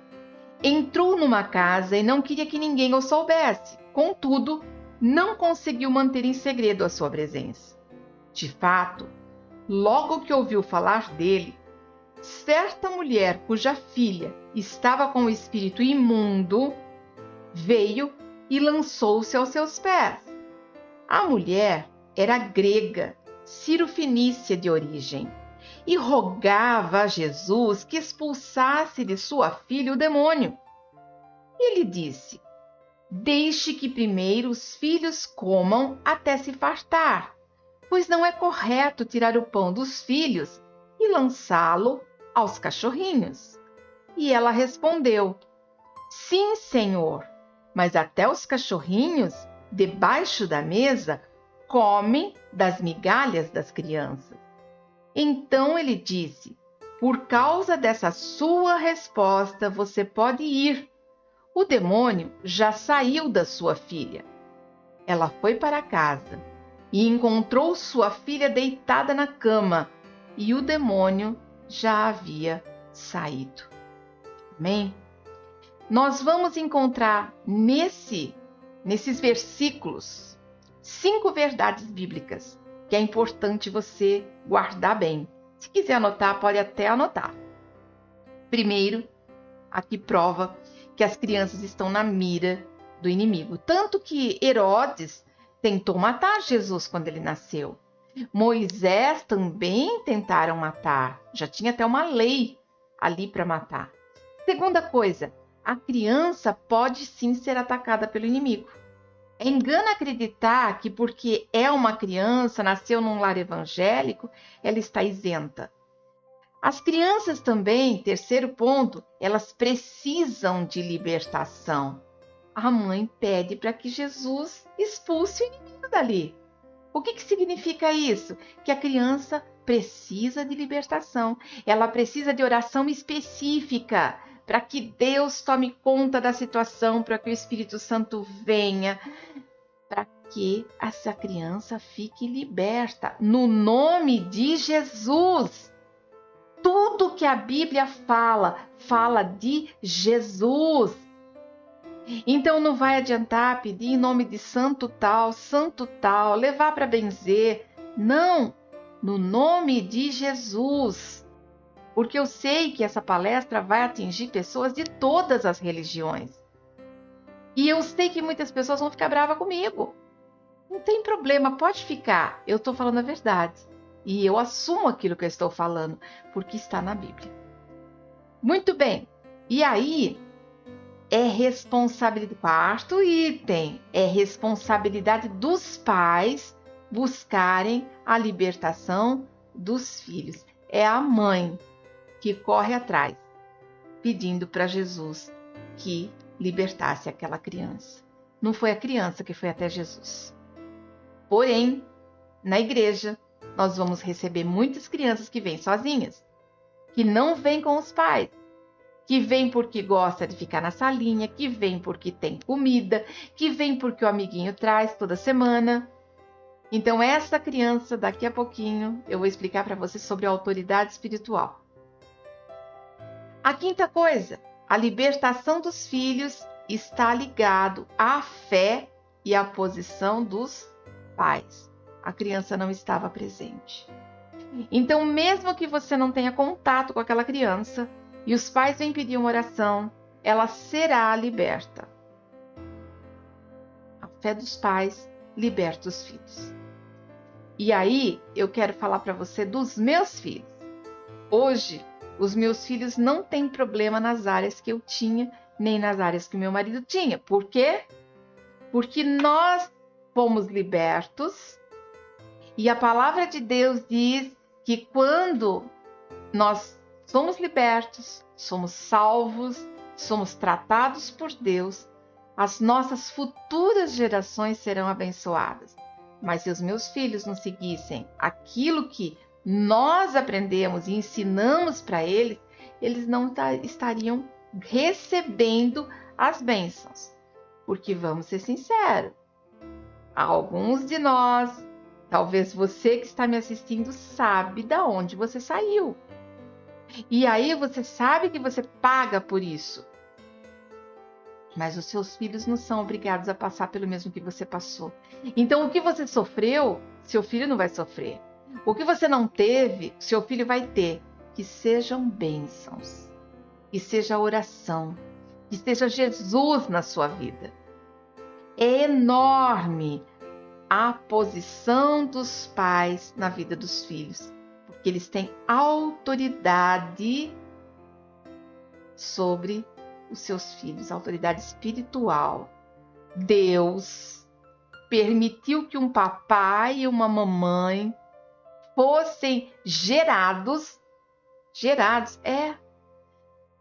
Entrou numa casa e não queria que ninguém o soubesse. Contudo, não conseguiu manter em segredo a sua presença. De fato, logo que ouviu falar dele, certa mulher cuja filha estava com o espírito imundo veio e lançou-se aos seus pés. A mulher era grega, cirofenícia de origem. e rogava a Jesus que expulsasse de sua filha o demônio. Ele disse: Deixe que primeiro os filhos comam até se fartar, pois não é correto tirar o pão dos filhos e lançá-lo aos cachorrinhos. E ela respondeu: Sim, Senhor, mas até os cachorrinhos, debaixo da mesa, comem das migalhas das crianças. Então ele disse: Por causa dessa sua resposta, você pode ir. O demônio já saiu da sua filha. Ela foi para casa e encontrou sua filha deitada na cama, e o demônio já havia saído. Amém? Nós vamos encontrar nesses versículos 5 verdades bíblicas que é importante você guardar bem. Se quiser anotar, pode até anotar. Primeiro, aqui prova que as crianças estão na mira do inimigo. Tanto que Herodes tentou matar Jesus quando ele nasceu. Moisés também tentaram matar. Já tinha até uma lei ali para matar. Segunda coisa, a criança pode sim ser atacada pelo inimigo. É engano acreditar que porque é uma criança, nasceu num lar evangélico, ela está isenta. As crianças também, terceiro ponto, elas precisam de libertação. A mãe pede para que Jesus expulse o inimigo dali. O que significa isso? Que a criança precisa de libertação. Ela precisa de oração específica para que Deus tome conta da situação, para que o Espírito Santo venha, para que essa criança fique liberta. No nome de Jesus. Tudo que a Bíblia fala de Jesus. Então não vai adiantar pedir em nome de santo tal, levar para benzer. Não, no nome de Jesus. Porque eu sei que essa palestra vai atingir pessoas de todas as religiões. E eu sei que muitas pessoas vão ficar bravas comigo. Não tem problema, pode ficar. Eu estou falando a verdade. E eu assumo aquilo que eu estou falando, porque está na Bíblia. Muito bem. E aí, é responsabilidade. Quarto item, é responsabilidade dos pais buscarem a libertação dos filhos. É a mãe que corre atrás, pedindo para Jesus que libertasse aquela criança. Não foi a criança que foi até Jesus. Porém, na igreja, nós vamos receber muitas crianças que vêm sozinhas, que não vêm com os pais, que vêm porque gosta de ficar na salinha, que vêm porque tem comida, que vêm porque o amiguinho traz toda semana. Então, essa criança, daqui a pouquinho, eu vou explicar para você sobre a autoridade espiritual. A quinta coisa, a libertação dos filhos está ligado à fé e à posição dos pais. A criança não estava presente. Então, mesmo que você não tenha contato com aquela criança e os pais vêm pedir uma oração, ela será liberta. A fé dos pais liberta os filhos. E aí, eu quero falar para você dos meus filhos. Hoje, os meus filhos não têm problema nas áreas que eu tinha, nem nas áreas que o meu marido tinha. Por quê? Porque nós fomos libertos e a palavra de Deus diz que quando nós somos libertos, somos salvos, somos tratados por Deus, as nossas futuras gerações serão abençoadas. Mas se os meus filhos não seguissem aquilo que nós aprendemos e ensinamos para eles, eles não estariam recebendo as bênçãos. Porque vamos ser sinceros, alguns de nós, talvez você que está me assistindo, sabe de onde você saiu. E aí você sabe que você paga por isso. Mas os seus filhos não são obrigados a passar pelo mesmo que você passou. Então, o que você sofreu, seu filho não vai sofrer. O que você não teve, seu filho vai ter. Que sejam bênçãos, que seja oração, que seja Jesus na sua vida. É enorme a posição dos pais na vida dos filhos. que eles têm autoridade sobre os seus filhos, autoridade espiritual. Deus permitiu que um papai e uma mamãe fossem gerados.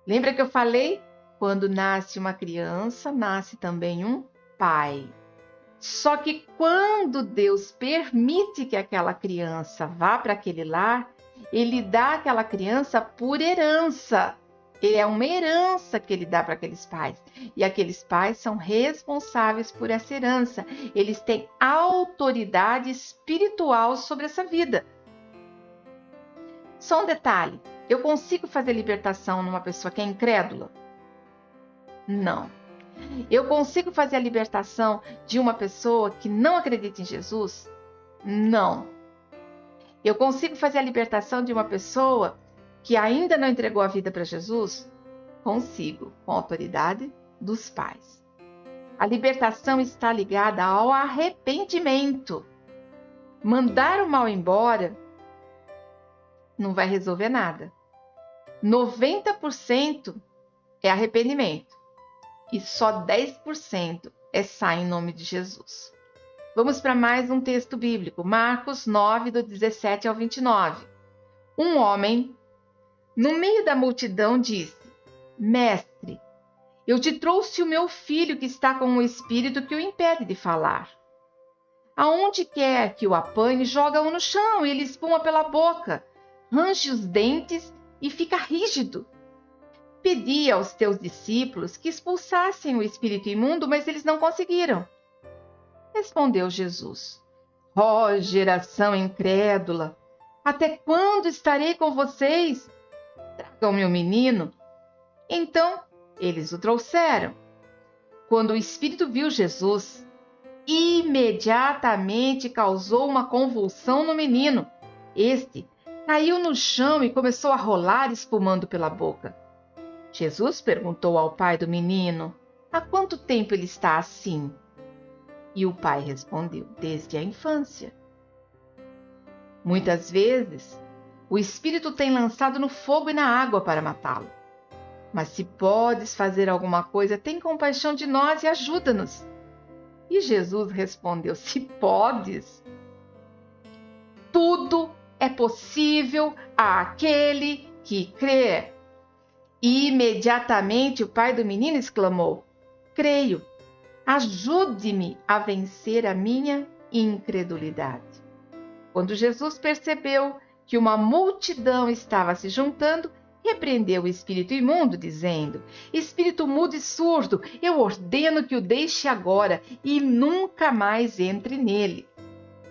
Lembra que eu falei? Quando nasce uma criança, nasce também um pai. Só que quando Deus permite que aquela criança vá para aquele lar, Ele dá aquela criança por herança. É uma herança que Ele dá para aqueles pais. E aqueles pais são responsáveis por essa herança. Eles têm autoridade espiritual sobre essa vida. Só um detalhe. Eu consigo fazer libertação numa pessoa que é incrédula? Não. Eu consigo fazer a libertação de uma pessoa que não acredita em Jesus? Não. Eu consigo fazer a libertação de uma pessoa que ainda não entregou a vida para Jesus? Consigo, com a autoridade dos pais. A libertação está ligada ao arrependimento. Mandar o mal embora não vai resolver nada. 90% é arrependimento. E só 10% é sai em nome de Jesus. Vamos para mais um texto bíblico. Marcos 9, do 17 ao 29. Um homem, no meio da multidão, disse: Mestre, eu te trouxe o meu filho que está com um espírito que o impede de falar. Aonde quer que o apanhe, joga-o no chão e ele espuma pela boca, range os dentes e fica rígido. Pedi aos teus discípulos que expulsassem o espírito imundo, mas eles não conseguiram. Respondeu Jesus: Ó geração incrédula, até quando estarei com vocês? Tragam-me o menino. Então eles o trouxeram. Quando o espírito viu Jesus, imediatamente causou uma convulsão no menino. Este caiu no chão e começou a rolar, espumando pela boca. Jesus perguntou ao pai do menino: há quanto tempo ele está assim? E o pai respondeu: desde a infância. Muitas vezes, o espírito tem lançado no fogo e na água para matá-lo. Mas se podes fazer alguma coisa, tem compaixão de nós e ajuda-nos. E Jesus respondeu: se podes, tudo é possível àquele que crê. E imediatamente o pai do menino exclamou: creio, ajude-me a vencer a minha incredulidade. Quando Jesus percebeu que uma multidão estava se juntando, repreendeu o espírito imundo, dizendo: espírito mudo e surdo, eu ordeno que o deixe agora e nunca mais entre nele.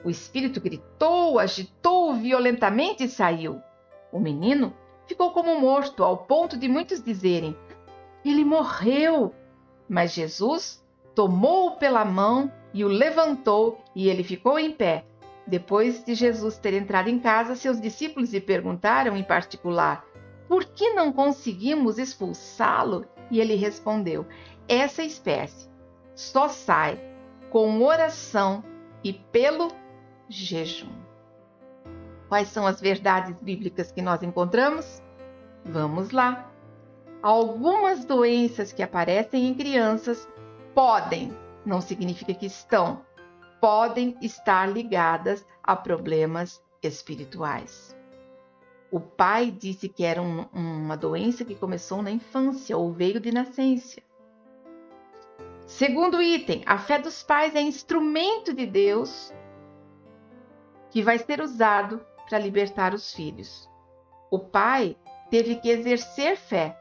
O espírito gritou, agitou-o violentamente e saiu. O menino ficou como morto, ao ponto de muitos dizerem: ele morreu. Mas Jesus tomou-o pela mão e o levantou, e ele ficou em pé. Depois de Jesus ter entrado em casa, seus discípulos lhe perguntaram em particular: por que não conseguimos expulsá-lo? E ele respondeu: essa espécie só sai com oração e pelo jejum. Quais são as verdades bíblicas que nós encontramos? Vamos lá. Algumas doenças que aparecem em crianças podem, não significa que estão, podem estar ligadas a problemas espirituais. O pai disse que era uma doença que começou na infância ou veio de nascença. Segundo item, a fé dos pais é instrumento de Deus que vai ser usado para libertar os filhos. O pai teve que exercer fé.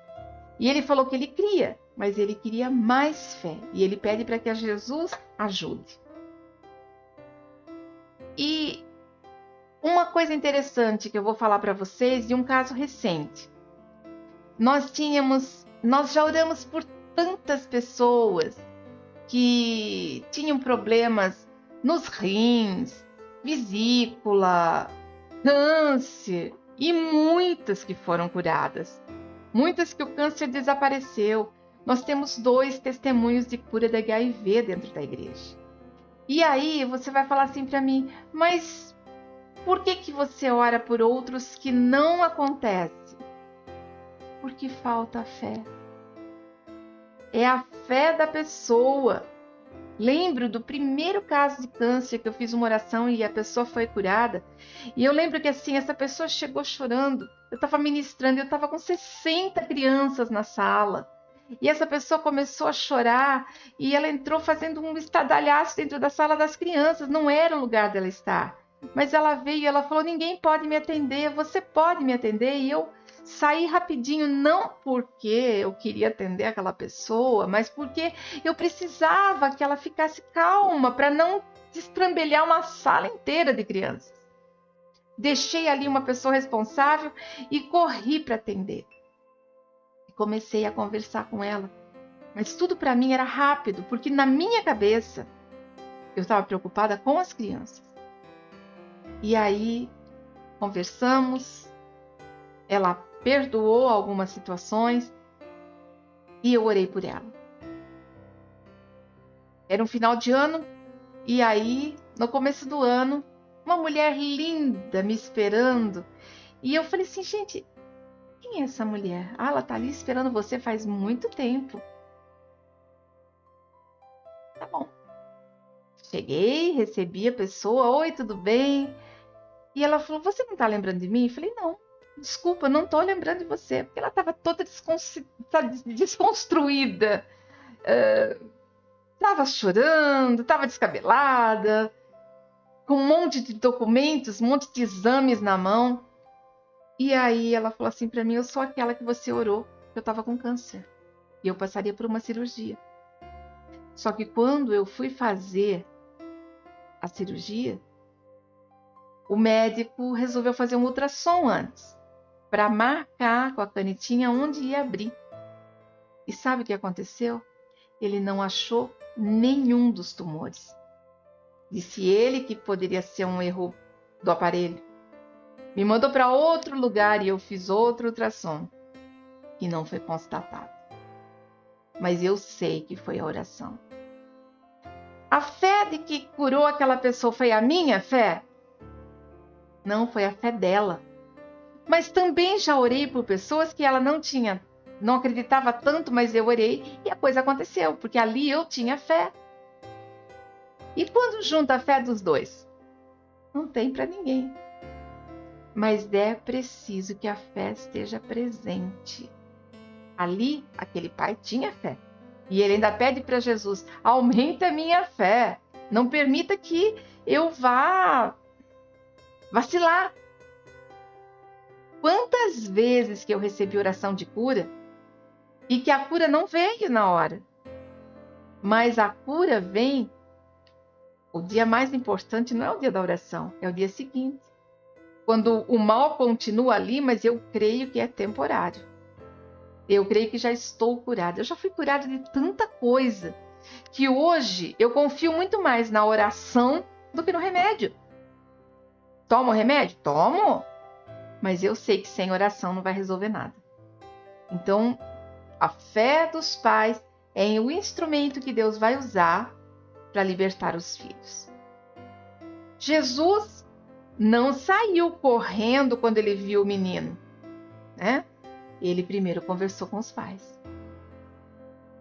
E ele falou que ele cria, mas ele queria mais fé. E ele pede para que Jesus ajude. E uma coisa interessante que eu vou falar para vocês de um caso recente. Nós já oramos por tantas pessoas que tinham problemas nos rins, vesícula, câncer, e muitas que foram curadas. Muitas que o câncer desapareceu. Nós temos 2 testemunhos de cura da HIV dentro da igreja. E aí você vai falar assim para mim: mas por que você ora por outros que não acontece? Porque falta fé. É a fé da pessoa. Lembro do primeiro caso de câncer que eu fiz uma oração e a pessoa foi curada. E eu lembro que assim, essa pessoa chegou chorando. Eu estava ministrando, eu estava com 60 crianças na sala. E essa pessoa começou a chorar e ela entrou fazendo um estardalhaço dentro da sala das crianças. Não era o lugar dela estar. Mas ela veio e ela falou, ninguém pode me atender, você pode me atender? E eu saí rapidinho, não porque eu queria atender aquela pessoa, mas porque eu precisava que ela ficasse calma para não destrambelhar uma sala inteira de crianças. Deixei ali uma pessoa responsável e corri para atender. Comecei a conversar com ela, mas tudo para mim era rápido, porque na minha cabeça eu estava preocupada com as crianças. E aí conversamos, ela perdoou algumas situações e eu orei por ela. Era um final de ano e aí, no começo do ano, uma mulher linda me esperando. E eu falei assim, gente, quem é essa mulher? Ah, ela tá ali esperando você faz muito tempo. Tá bom. Cheguei, recebi a pessoa, oi, tudo bem? E ela falou, você não tá lembrando de mim? Eu falei, não. Desculpa, não tô lembrando de você. Porque ela estava toda desconstruída. Estava chorando, estava descabelada, com um monte de documentos, um monte de exames na mão. E aí ela falou assim para mim, eu sou aquela que você orou, que eu estava com câncer. E eu passaria por uma cirurgia. Só que quando eu fui fazer a cirurgia, o médico resolveu fazer um ultrassom antes, para marcar com a canetinha onde ia abrir. E sabe o que aconteceu? Ele não achou nenhum dos tumores. Disse ele que poderia ser um erro do aparelho. Me mandou para outro lugar e eu fiz outro ultrassom. E não foi constatado. Mas eu sei que foi a oração. A fé de que curou aquela pessoa foi a minha fé? Não, foi a fé dela. Mas também já orei por pessoas que ela não acreditava tanto, mas eu orei e a coisa aconteceu, porque ali eu tinha fé. E quando junta a fé dos dois? Não tem para ninguém. Mas é preciso que a fé esteja presente. Ali, aquele pai tinha fé. E ele ainda pede para Jesus, aumenta a minha fé. Não permita que eu vá vacilar. Quantas vezes que eu recebi oração de cura e que a cura não veio na hora. Mas a cura vem, o dia mais importante não é o dia da oração, é o dia seguinte. Quando o mal continua ali, mas eu creio que é temporário. Eu creio que já estou curada. Eu já fui curada de tanta coisa que hoje eu confio muito mais na oração do que no remédio. Tomo remédio? Tomo. Mas eu sei que sem oração não vai resolver nada. Então, a fé dos pais é o instrumento que Deus vai usar para libertar os filhos. Jesus não saiu correndo quando ele viu o menino, né? Ele primeiro conversou com os pais.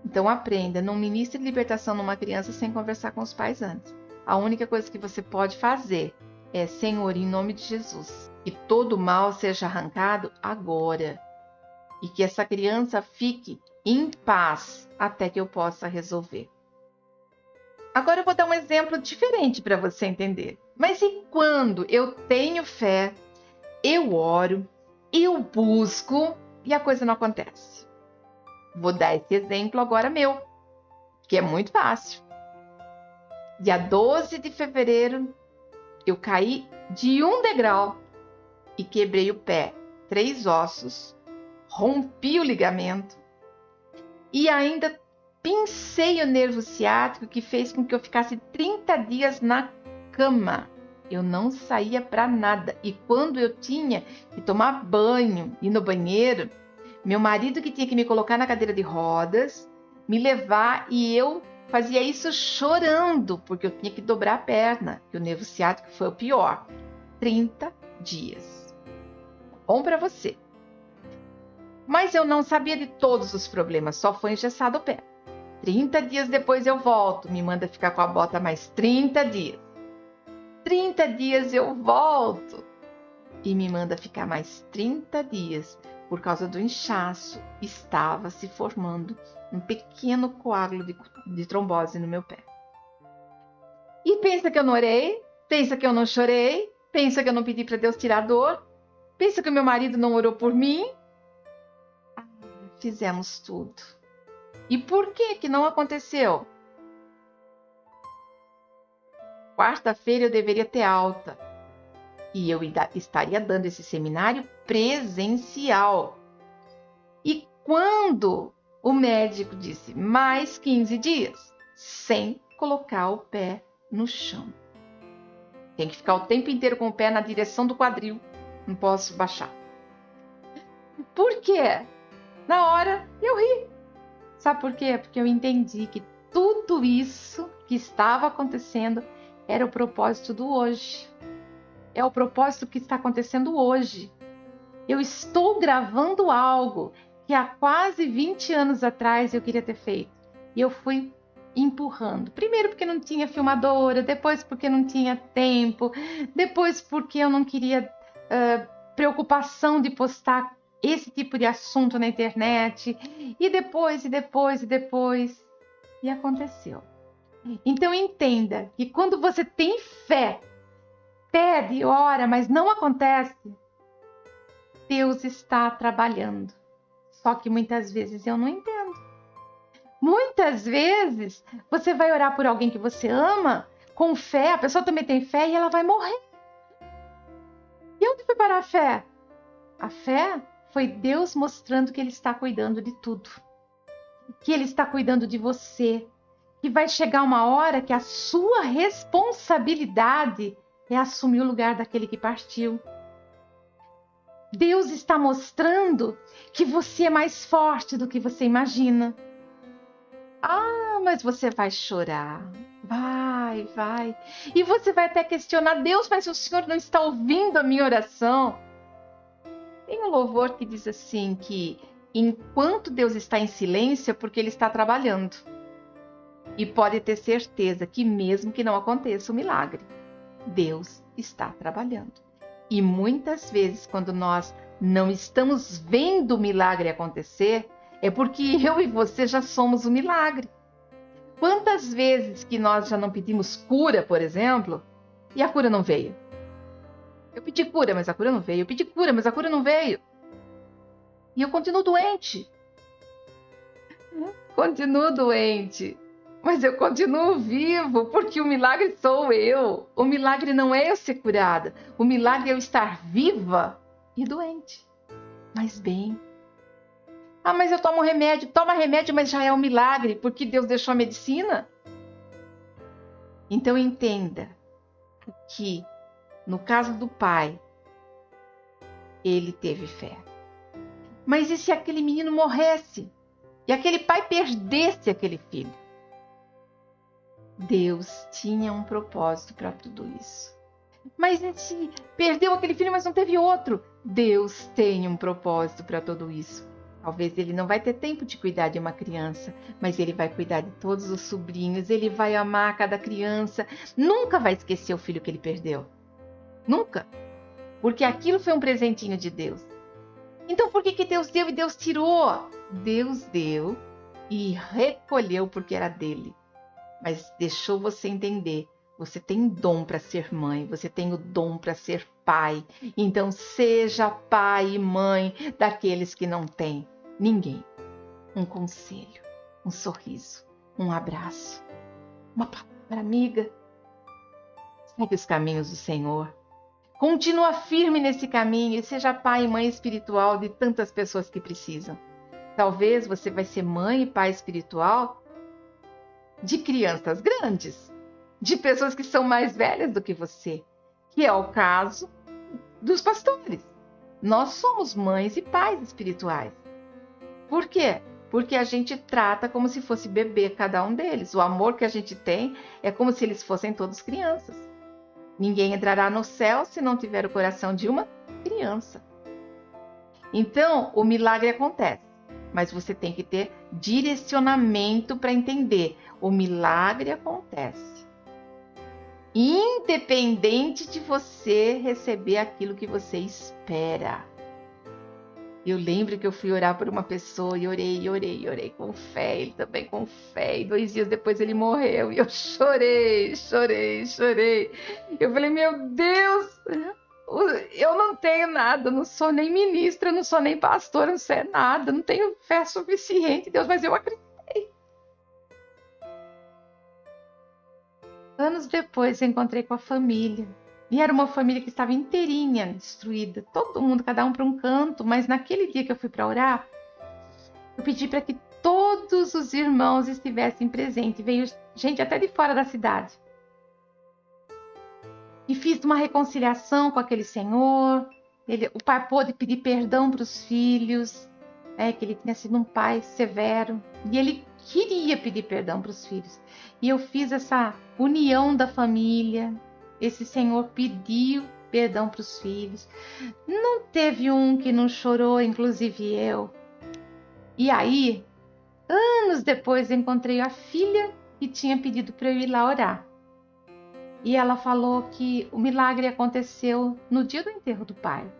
Então aprenda, não ministre libertação numa criança sem conversar com os pais antes. A única coisa que você pode fazer é, Senhor, em nome de Jesus, que todo mal seja arrancado agora e que essa criança fique em paz até que eu possa resolver. Agora eu vou dar um exemplo diferente para você entender. Mas e quando eu tenho fé, eu oro, eu busco e a coisa não acontece? Vou dar esse exemplo agora meu, que é muito fácil. Dia 12 de fevereiro, eu caí de um degrau e quebrei o pé, 3 ossos, rompi o ligamento e ainda pincei o nervo ciático, que fez com que eu ficasse 30 dias na cama. Eu não saía para nada. E quando eu tinha que tomar banho, ir no banheiro, meu marido que tinha que me colocar na cadeira de rodas, me levar, e eu fazia isso chorando, porque eu tinha que dobrar a perna, que o nervo ciático foi o pior. 30 dias. Bom para você. Mas eu não sabia de todos os problemas, só foi engessado o pé. 30 dias depois eu volto, me manda ficar com a bota mais 30 dias. 30 dias eu volto e me manda ficar mais 30 dias. Por causa do inchaço, estava se formando um pequeno coágulo de trombose no meu pé. E pensa que eu não orei? Pensa que eu não chorei? Pensa que eu não pedi para Deus tirar a dor? Pensa que o meu marido não orou por mim? Fizemos tudo. E por que não aconteceu? Quarta-feira eu deveria ter alta. E eu estaria dando esse seminário presencial. E quando o médico disse mais 15 dias, sem colocar o pé no chão. Tem que ficar o tempo inteiro com o pé na direção do quadril. Não posso baixar. Por quê? Na hora eu ri. Sabe por quê? Porque eu entendi que tudo isso que estava acontecendo era o propósito do hoje. É o propósito que está acontecendo hoje. Eu estou gravando algo que há quase 20 anos atrás eu queria ter feito. E eu fui empurrando. Primeiro porque não tinha filmadora, depois porque não tinha tempo, depois porque eu não queria preocupação de postar esse tipo de assunto na internet. E depois. E aconteceu. Então entenda que quando você tem fé, pede, ora, mas não acontece, Deus está trabalhando. Só que muitas vezes eu não entendo. Muitas vezes você vai orar por alguém que você ama, com fé, a pessoa também tem fé e ela vai morrer. E onde foi parar a fé? A fé foi Deus mostrando que Ele está cuidando de tudo. Que Ele está cuidando de você. Que vai chegar uma hora que a sua responsabilidade é assumir o lugar daquele que partiu. Deus está mostrando que você é mais forte do que você imagina. Ah, mas você vai chorar. Vai. E você vai até questionar, Deus, mas o Senhor não está ouvindo a minha oração? Tem um louvor que diz assim, que enquanto Deus está em silêncio é porque Ele está trabalhando. E pode ter certeza que mesmo que não aconteça o milagre, Deus está trabalhando. E muitas vezes, quando nós não estamos vendo o milagre acontecer, é porque eu e você já somos o milagre. Quantas vezes que nós já não pedimos cura, por exemplo, e a cura não veio? Eu pedi cura, mas a cura não veio. Eu pedi cura, mas a cura não veio. E eu continuo doente. Continuo doente. Mas eu continuo vivo, porque o milagre sou eu. O milagre não é eu ser curada. O milagre é eu estar viva e doente. Mas bem. Ah, mas eu tomo remédio. Toma remédio, mas já é um milagre, porque Deus deixou a medicina. Então entenda que, no caso do pai, ele teve fé. Mas e se aquele menino morresse? E aquele pai perdesse aquele filho? Deus tinha um propósito para tudo isso. Mas e se perdeu aquele filho, mas não teve outro? Deus tem um propósito para tudo isso. Talvez ele não vai ter tempo de cuidar de uma criança, mas ele vai cuidar de todos os sobrinhos, ele vai amar cada criança, nunca vai esquecer o filho que ele perdeu. Nunca. Porque aquilo foi um presentinho de Deus. Então por que Deus deu e Deus tirou? Deus deu e recolheu porque era dele. Mas deixou você entender. Você tem dom para ser mãe, você tem o dom para ser pai. Então seja pai e mãe daqueles que não têm ninguém. Um conselho, um sorriso, um abraço, uma palavra amiga. Segue os caminhos do Senhor. Continua firme nesse caminho e seja pai e mãe espiritual de tantas pessoas que precisam. Talvez você vai ser mãe e pai espiritual de crianças grandes, de pessoas que são mais velhas do que você, que é o caso dos pastores. Nós somos mães e pais espirituais. Por quê? Porque a gente trata como se fosse bebê cada um deles. O amor que a gente tem é como se eles fossem todos crianças. Ninguém entrará no céu se não tiver o coração de uma criança. Então, o milagre acontece, mas você tem que ter direcionamento para entender. O milagre acontece, independente de você receber aquilo que você espera. Eu lembro que eu fui orar por uma pessoa e orei com fé, ele também com fé. E 2 dias depois ele morreu e eu chorei. Eu falei, meu Deus, eu não tenho nada, não sou nem ministra, não sou nem pastora, não sei nada, não tenho fé suficiente, Deus, mas eu acreditei. Anos depois eu encontrei com a família. E era uma família que estava inteirinha, destruída. Todo mundo, cada um para um canto. Mas naquele dia que eu fui para orar, eu pedi para que todos os irmãos estivessem presentes. Veio gente até de fora da cidade. E fiz uma reconciliação com aquele senhor. O pai pôde pedir perdão para os filhos, que ele tinha sido um pai severo. E ele queria pedir perdão para os filhos. E eu fiz essa união da família. Esse senhor pediu perdão para os filhos. Não teve um que não chorou, inclusive eu. E aí, anos depois, eu encontrei a filha que tinha pedido para eu ir lá orar. E ela falou que o milagre aconteceu no dia do enterro do pai.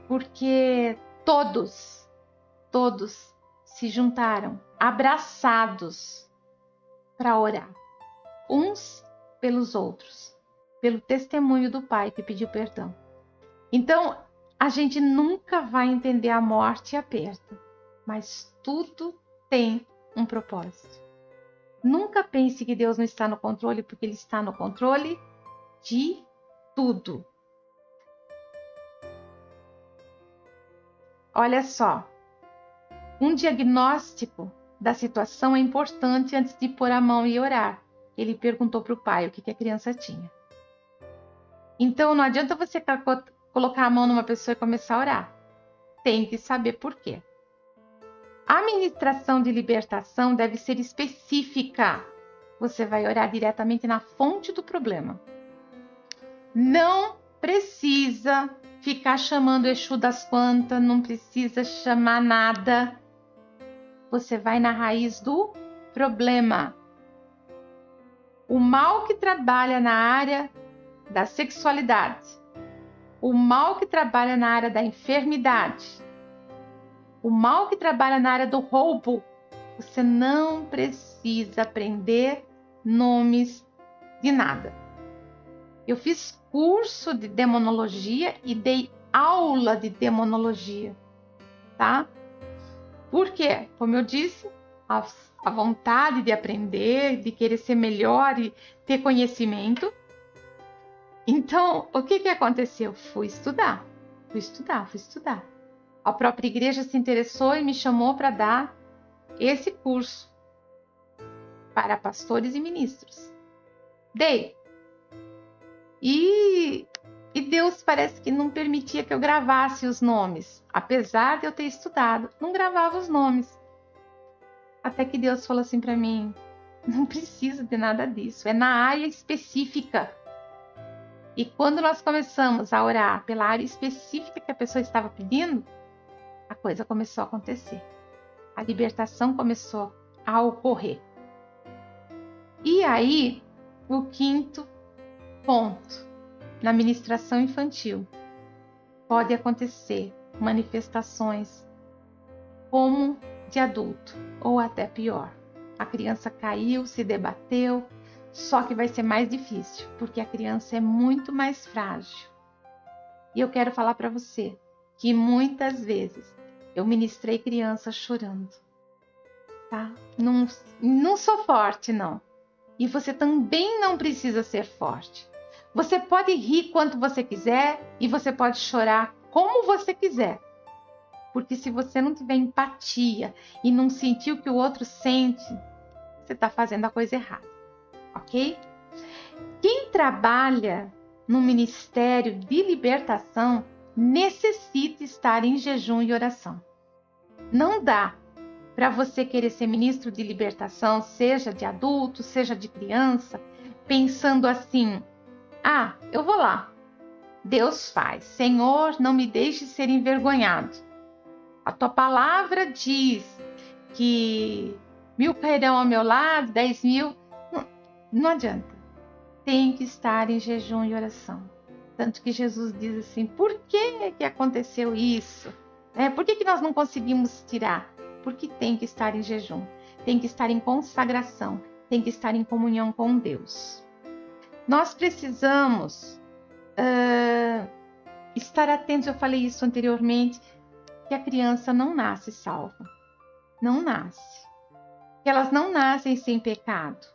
Porque todos se juntaram, abraçados, para orar. Uns pelos outros. Pelo testemunho do pai que pediu perdão. Então, a gente nunca vai entender a morte e a perda, mas tudo tem um propósito. Nunca pense que Deus não está no controle, porque Ele está no controle de tudo. Olha só, um diagnóstico da situação é importante antes de pôr a mão e orar. Ele perguntou para o pai o que a criança tinha. Então, não adianta você colocar a mão numa pessoa e começar a orar. Tem que saber por quê. A ministração de libertação deve ser específica. Você vai orar diretamente na fonte do problema. Não precisa ficar chamando Exu das quantas, não precisa chamar nada. Você vai na raiz do problema. O mal que trabalha na área da sexualidade, o mal que trabalha na área da enfermidade, o mal que trabalha na área do roubo, você não precisa aprender nomes de nada. Eu fiz curso de demonologia e dei aula de demonologia, tá? Por quê? Como eu disse, a vontade de aprender, de querer ser melhor e ter conhecimento. Então, o que aconteceu? Fui estudar. A própria igreja se interessou e me chamou para dar esse curso para pastores e ministros. Dei. E Deus parece que não permitia que eu gravasse os nomes. Apesar de eu ter estudado, não gravava os nomes. Até que Deus falou assim para mim, não precisa de nada disso, é na área específica. E quando nós começamos a orar pela área específica que a pessoa estava pedindo, a coisa começou a acontecer. A libertação começou a ocorrer. E aí, o 5º ponto, na ministração infantil, pode acontecer manifestações como de adulto, ou até pior. A criança caiu, se debateu, só que vai ser mais difícil, porque a criança é muito mais frágil. E eu quero falar para você que muitas vezes eu ministrei crianças chorando, tá? Não sou forte, não. E você também não precisa ser forte. Você pode rir quanto você quiser e você pode chorar como você quiser. Porque se você não tiver empatia e não sentir o que o outro sente, você está fazendo a coisa errada. Ok? Quem trabalha no ministério de libertação necessita estar em jejum e oração. Não dá para você querer ser ministro de libertação, seja de adulto, seja de criança, pensando assim, Eu vou lá. Deus faz. Senhor, não me deixe ser envergonhado. A tua palavra diz que 1000 cairão ao meu lado, 10.000. Não adianta. Tem que estar em jejum e oração. Tanto que Jesus diz assim, por que aconteceu isso? Por que nós não conseguimos tirar? Porque tem que estar em jejum, tem que estar em consagração, tem que estar em comunhão com Deus. Nós precisamos estar atentos, eu falei isso anteriormente, que a criança não nasce salva. Não nasce. Que elas não nascem sem pecado.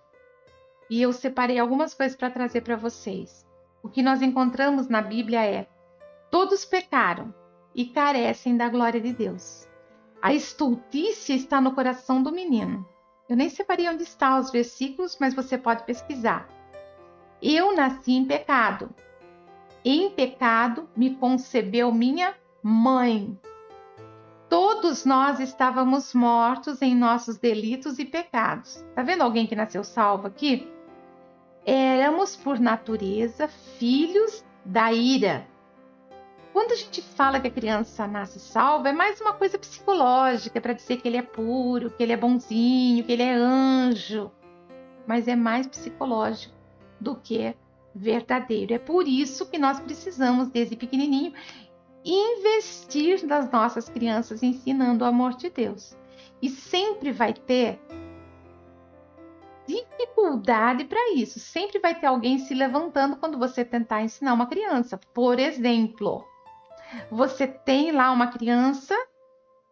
E eu separei algumas coisas para trazer para vocês. O que nós encontramos na Bíblia é: todos pecaram e carecem da glória de Deus. A estultícia está no coração do menino. Eu nem separei onde estão os versículos, mas você pode pesquisar. Eu nasci em pecado. Em pecado me concebeu minha mãe. Todos nós estávamos mortos em nossos delitos e pecados. Tá vendo alguém que nasceu salvo aqui? Éramos, por natureza, filhos da ira. Quando a gente fala que a criança nasce salva, é mais uma coisa psicológica, para dizer que ele é puro, que ele é bonzinho, que ele é anjo. Mas é mais psicológico do que verdadeiro. É por isso que nós precisamos, desde pequenininho, investir nas nossas crianças, ensinando o amor de Deus. E sempre vai ter dificuldade para isso. Sempre vai ter alguém se levantando quando você tentar ensinar uma criança. Por exemplo, você tem lá uma criança,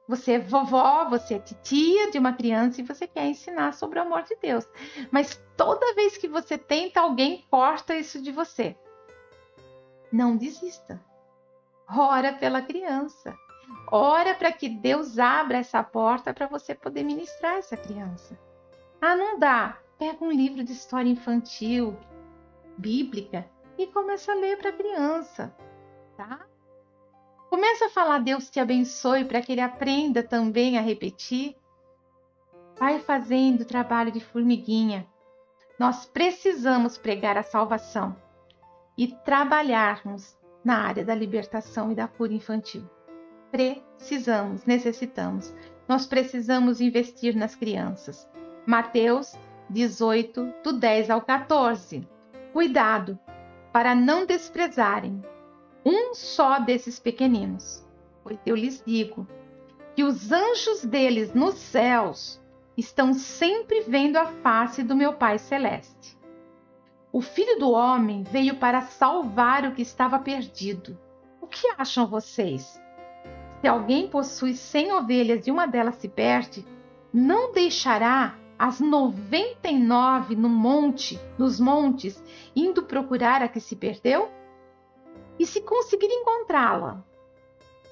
você é vovó, você é titia de uma criança e você quer ensinar sobre o amor de Deus. Mas toda vez que você tenta, alguém corta isso de você. Não desista. Ora pela criança. Ora para que Deus abra essa porta para você poder ministrar essa criança. Não dá. Pega um livro de história infantil, bíblica, e começa a ler para a criança, tá? Começa a falar Deus te abençoe para que ele aprenda também a repetir. Vai fazendo o trabalho de formiguinha. Nós precisamos pregar a salvação e trabalharmos na área da libertação e da cura infantil. Necessitamos. Nós precisamos investir nas crianças. Mateus 18, do 10 ao 14. Cuidado para não desprezarem um só desses pequeninos, pois eu lhes digo que os anjos deles nos céus estão sempre vendo a face do meu Pai Celeste. O Filho do Homem veio para salvar o que estava perdido. O que acham vocês? Se alguém possui 100 ovelhas e uma delas se perde, não deixará as 99 nos montes, indo procurar a que se perdeu? E se conseguir encontrá-la,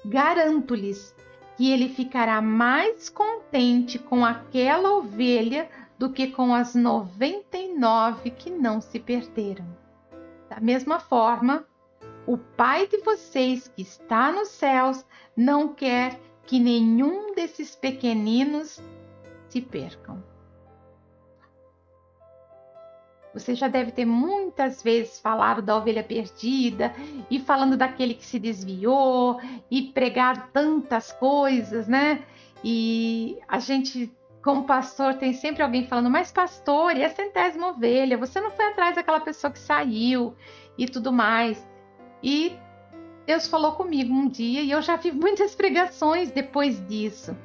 garanto-lhes que ele ficará mais contente com aquela ovelha do que com as 99 que não se perderam. Da mesma forma, o Pai de vocês que está nos céus não quer que nenhum desses pequeninos se percam. Você já deve ter muitas vezes falado da ovelha perdida e falando daquele que se desviou e pregado tantas coisas, né? E a gente, como pastor, tem sempre alguém falando, mas pastor, e a 100ª ovelha? Você não foi atrás daquela pessoa que saiu e tudo mais. E Deus falou comigo um dia e eu já vi muitas pregações depois disso.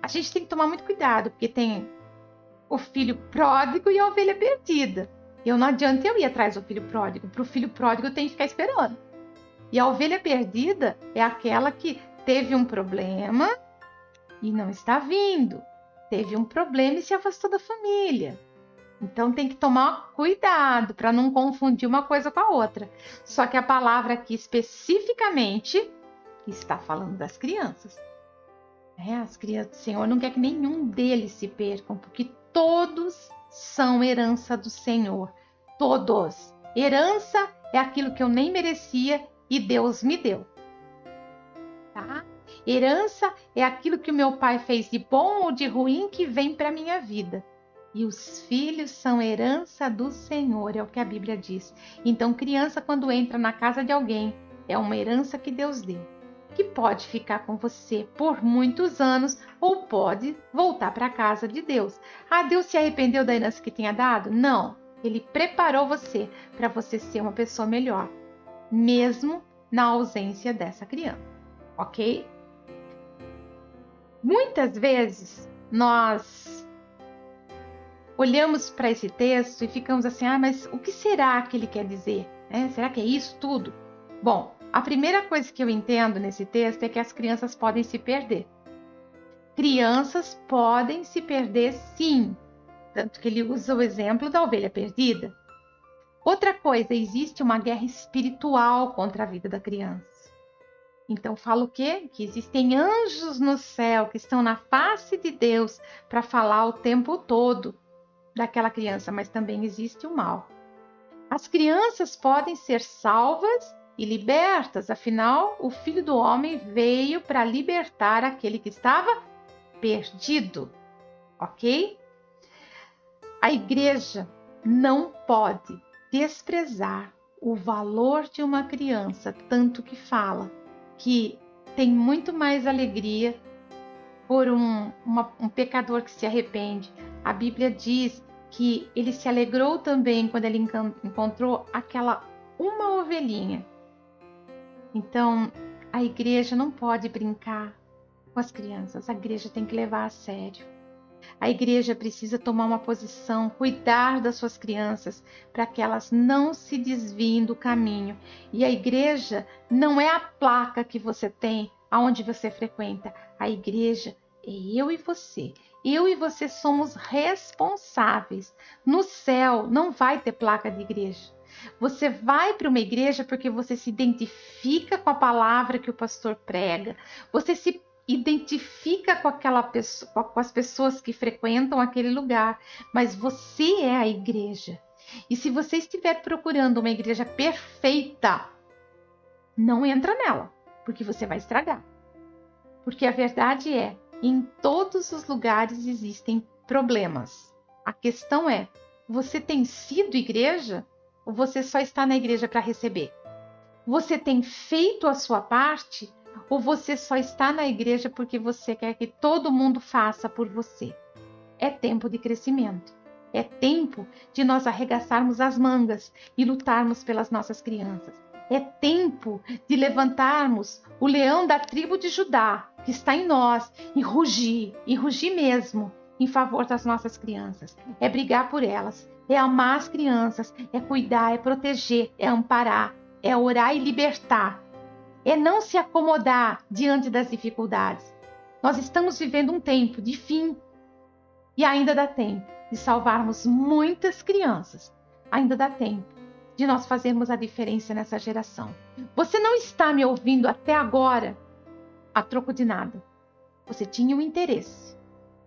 A gente tem que tomar muito cuidado, porque tem o filho pródigo e a ovelha perdida. Não adianta eu ir atrás do filho pródigo. Para o filho pródigo eu tenho que ficar esperando. E a ovelha perdida é aquela que teve um problema e não está vindo. Teve um problema e se afastou da família. Então tem que tomar cuidado para não confundir uma coisa com a outra. Só que a palavra aqui especificamente está falando das crianças. As crianças, o Senhor não quer que nenhum deles se percam, porque todos são herança do Senhor. Todos. Herança é aquilo que eu nem merecia e Deus me deu. Tá? Herança é aquilo que o meu pai fez de bom ou de ruim que vem para a minha vida. E os filhos são herança do Senhor, é o que a Bíblia diz. Então, criança, quando entra na casa de alguém, é uma herança que Deus deu, que pode ficar com você por muitos anos ou pode voltar para a casa de Deus. Ah, Deus se arrependeu da herança que tinha dado? Não. Ele preparou você para você ser uma pessoa melhor, mesmo na ausência dessa criança, ok? Muitas vezes nós olhamos para esse texto e ficamos assim, mas o que será que ele quer dizer? Será que é isso tudo? Bom, a primeira coisa que eu entendo nesse texto é que as crianças podem se perder. Crianças podem se perder, sim. Tanto que ele usa o exemplo da ovelha perdida. Outra coisa, existe uma guerra espiritual contra a vida da criança. Então fala o quê? Que existem anjos no céu que estão na face de Deus para falar o tempo todo daquela criança, mas também existe o mal. As crianças podem ser salvas e libertas, afinal, o Filho do Homem veio para libertar aquele que estava perdido, ok? A igreja não pode desprezar o valor de uma criança, tanto que fala que tem muito mais alegria por um pecador que se arrepende. A Bíblia diz que ele se alegrou também quando ele encontrou aquela uma ovelhinha. Então, a igreja não pode brincar com as crianças, a igreja tem que levar a sério. A igreja precisa tomar uma posição, cuidar das suas crianças, para que elas não se desviem do caminho. E a igreja não é a placa que você tem, aonde você frequenta. A igreja é eu e você. Eu e você somos responsáveis. No céu não vai ter placa de igreja. Você vai para uma igreja porque você se identifica com a palavra que o pastor prega. Você se identifica com aquela pessoa, com as pessoas que frequentam aquele lugar, mas você é a igreja. E se você estiver procurando uma igreja perfeita, não entra nela, porque você vai estragar. Porque a verdade é, em todos os lugares existem problemas. A questão é, você tem sido igreja ou você só está na igreja para receber? Você tem feito a sua parte ou você só está na igreja porque você quer que todo mundo faça por você? É tempo de crescimento. É tempo de nós arregaçarmos as mangas e lutarmos pelas nossas crianças. É tempo de levantarmos o leão da tribo de Judá, que está em nós, e rugir mesmo, em favor das nossas crianças. É brigar por elas, é amar as crianças, é cuidar, é proteger, é amparar, é orar e libertar. É não se acomodar diante das dificuldades. Nós estamos vivendo um tempo de fim e ainda dá tempo de salvarmos muitas crianças. Ainda dá tempo de nós fazermos a diferença nessa geração. Você não está me ouvindo até agora a troco de nada. Você tinha um interesse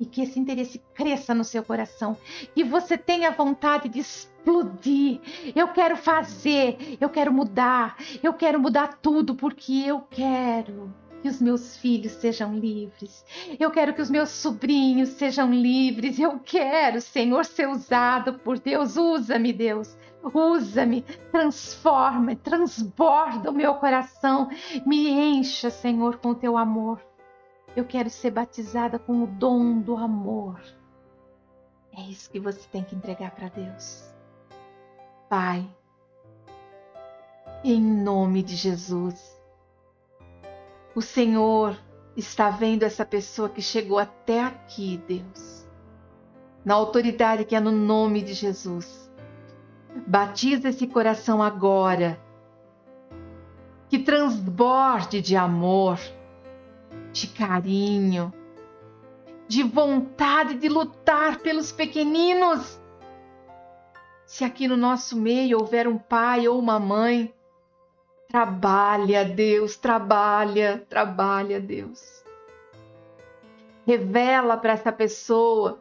e que esse interesse cresça no seu coração, que você tenha vontade de explodir. Eu quero fazer, eu quero mudar tudo porque eu quero que os meus filhos sejam livres. Eu quero que os meus sobrinhos sejam livres. Eu quero, Senhor, ser usado por Deus. Usa-me, Deus. Usa-me, transforma, transborda o meu coração. Me encha, Senhor, com o teu amor. Eu quero ser batizada com o dom do amor. É isso que você tem que entregar para Deus. Pai, em nome de Jesus, o Senhor está vendo essa pessoa que chegou até aqui, Deus. Na autoridade que é no nome de Jesus. Batiza esse coração agora. Que transborde de amor, de carinho, de vontade de lutar pelos pequeninos. Se aqui no nosso meio houver um pai ou uma mãe, trabalha, Deus, trabalha, Deus. Revela para essa pessoa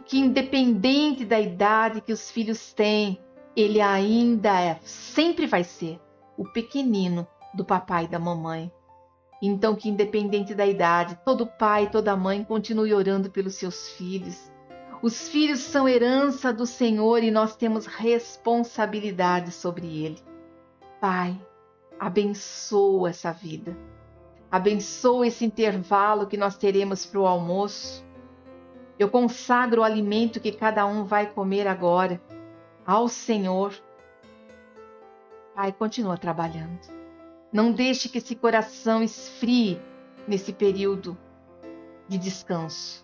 que independente da idade que os filhos têm, ele ainda sempre vai ser o pequenino do papai e da mamãe. Então que independente da idade, todo pai e toda mãe continue orando pelos seus filhos. Os filhos são herança do Senhor e nós temos responsabilidade sobre ele. Pai, abençoa essa vida. Abençoa esse intervalo que nós teremos para o almoço. Eu consagro o alimento que cada um vai comer agora ao Senhor. Pai, continua trabalhando. Não deixe que esse coração esfrie nesse período de descanso,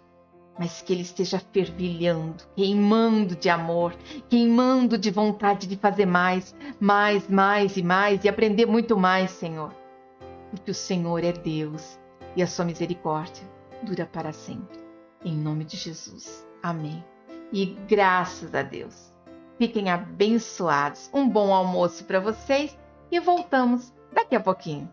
mas que ele esteja fervilhando, queimando de amor, queimando de vontade de fazer mais e mais, e aprender muito mais, Senhor. Porque o Senhor é Deus e a sua misericórdia dura para sempre. Em nome de Jesus. Amém. E graças a Deus. Fiquem abençoados. Um bom almoço para vocês e voltamos daqui a pouquinho.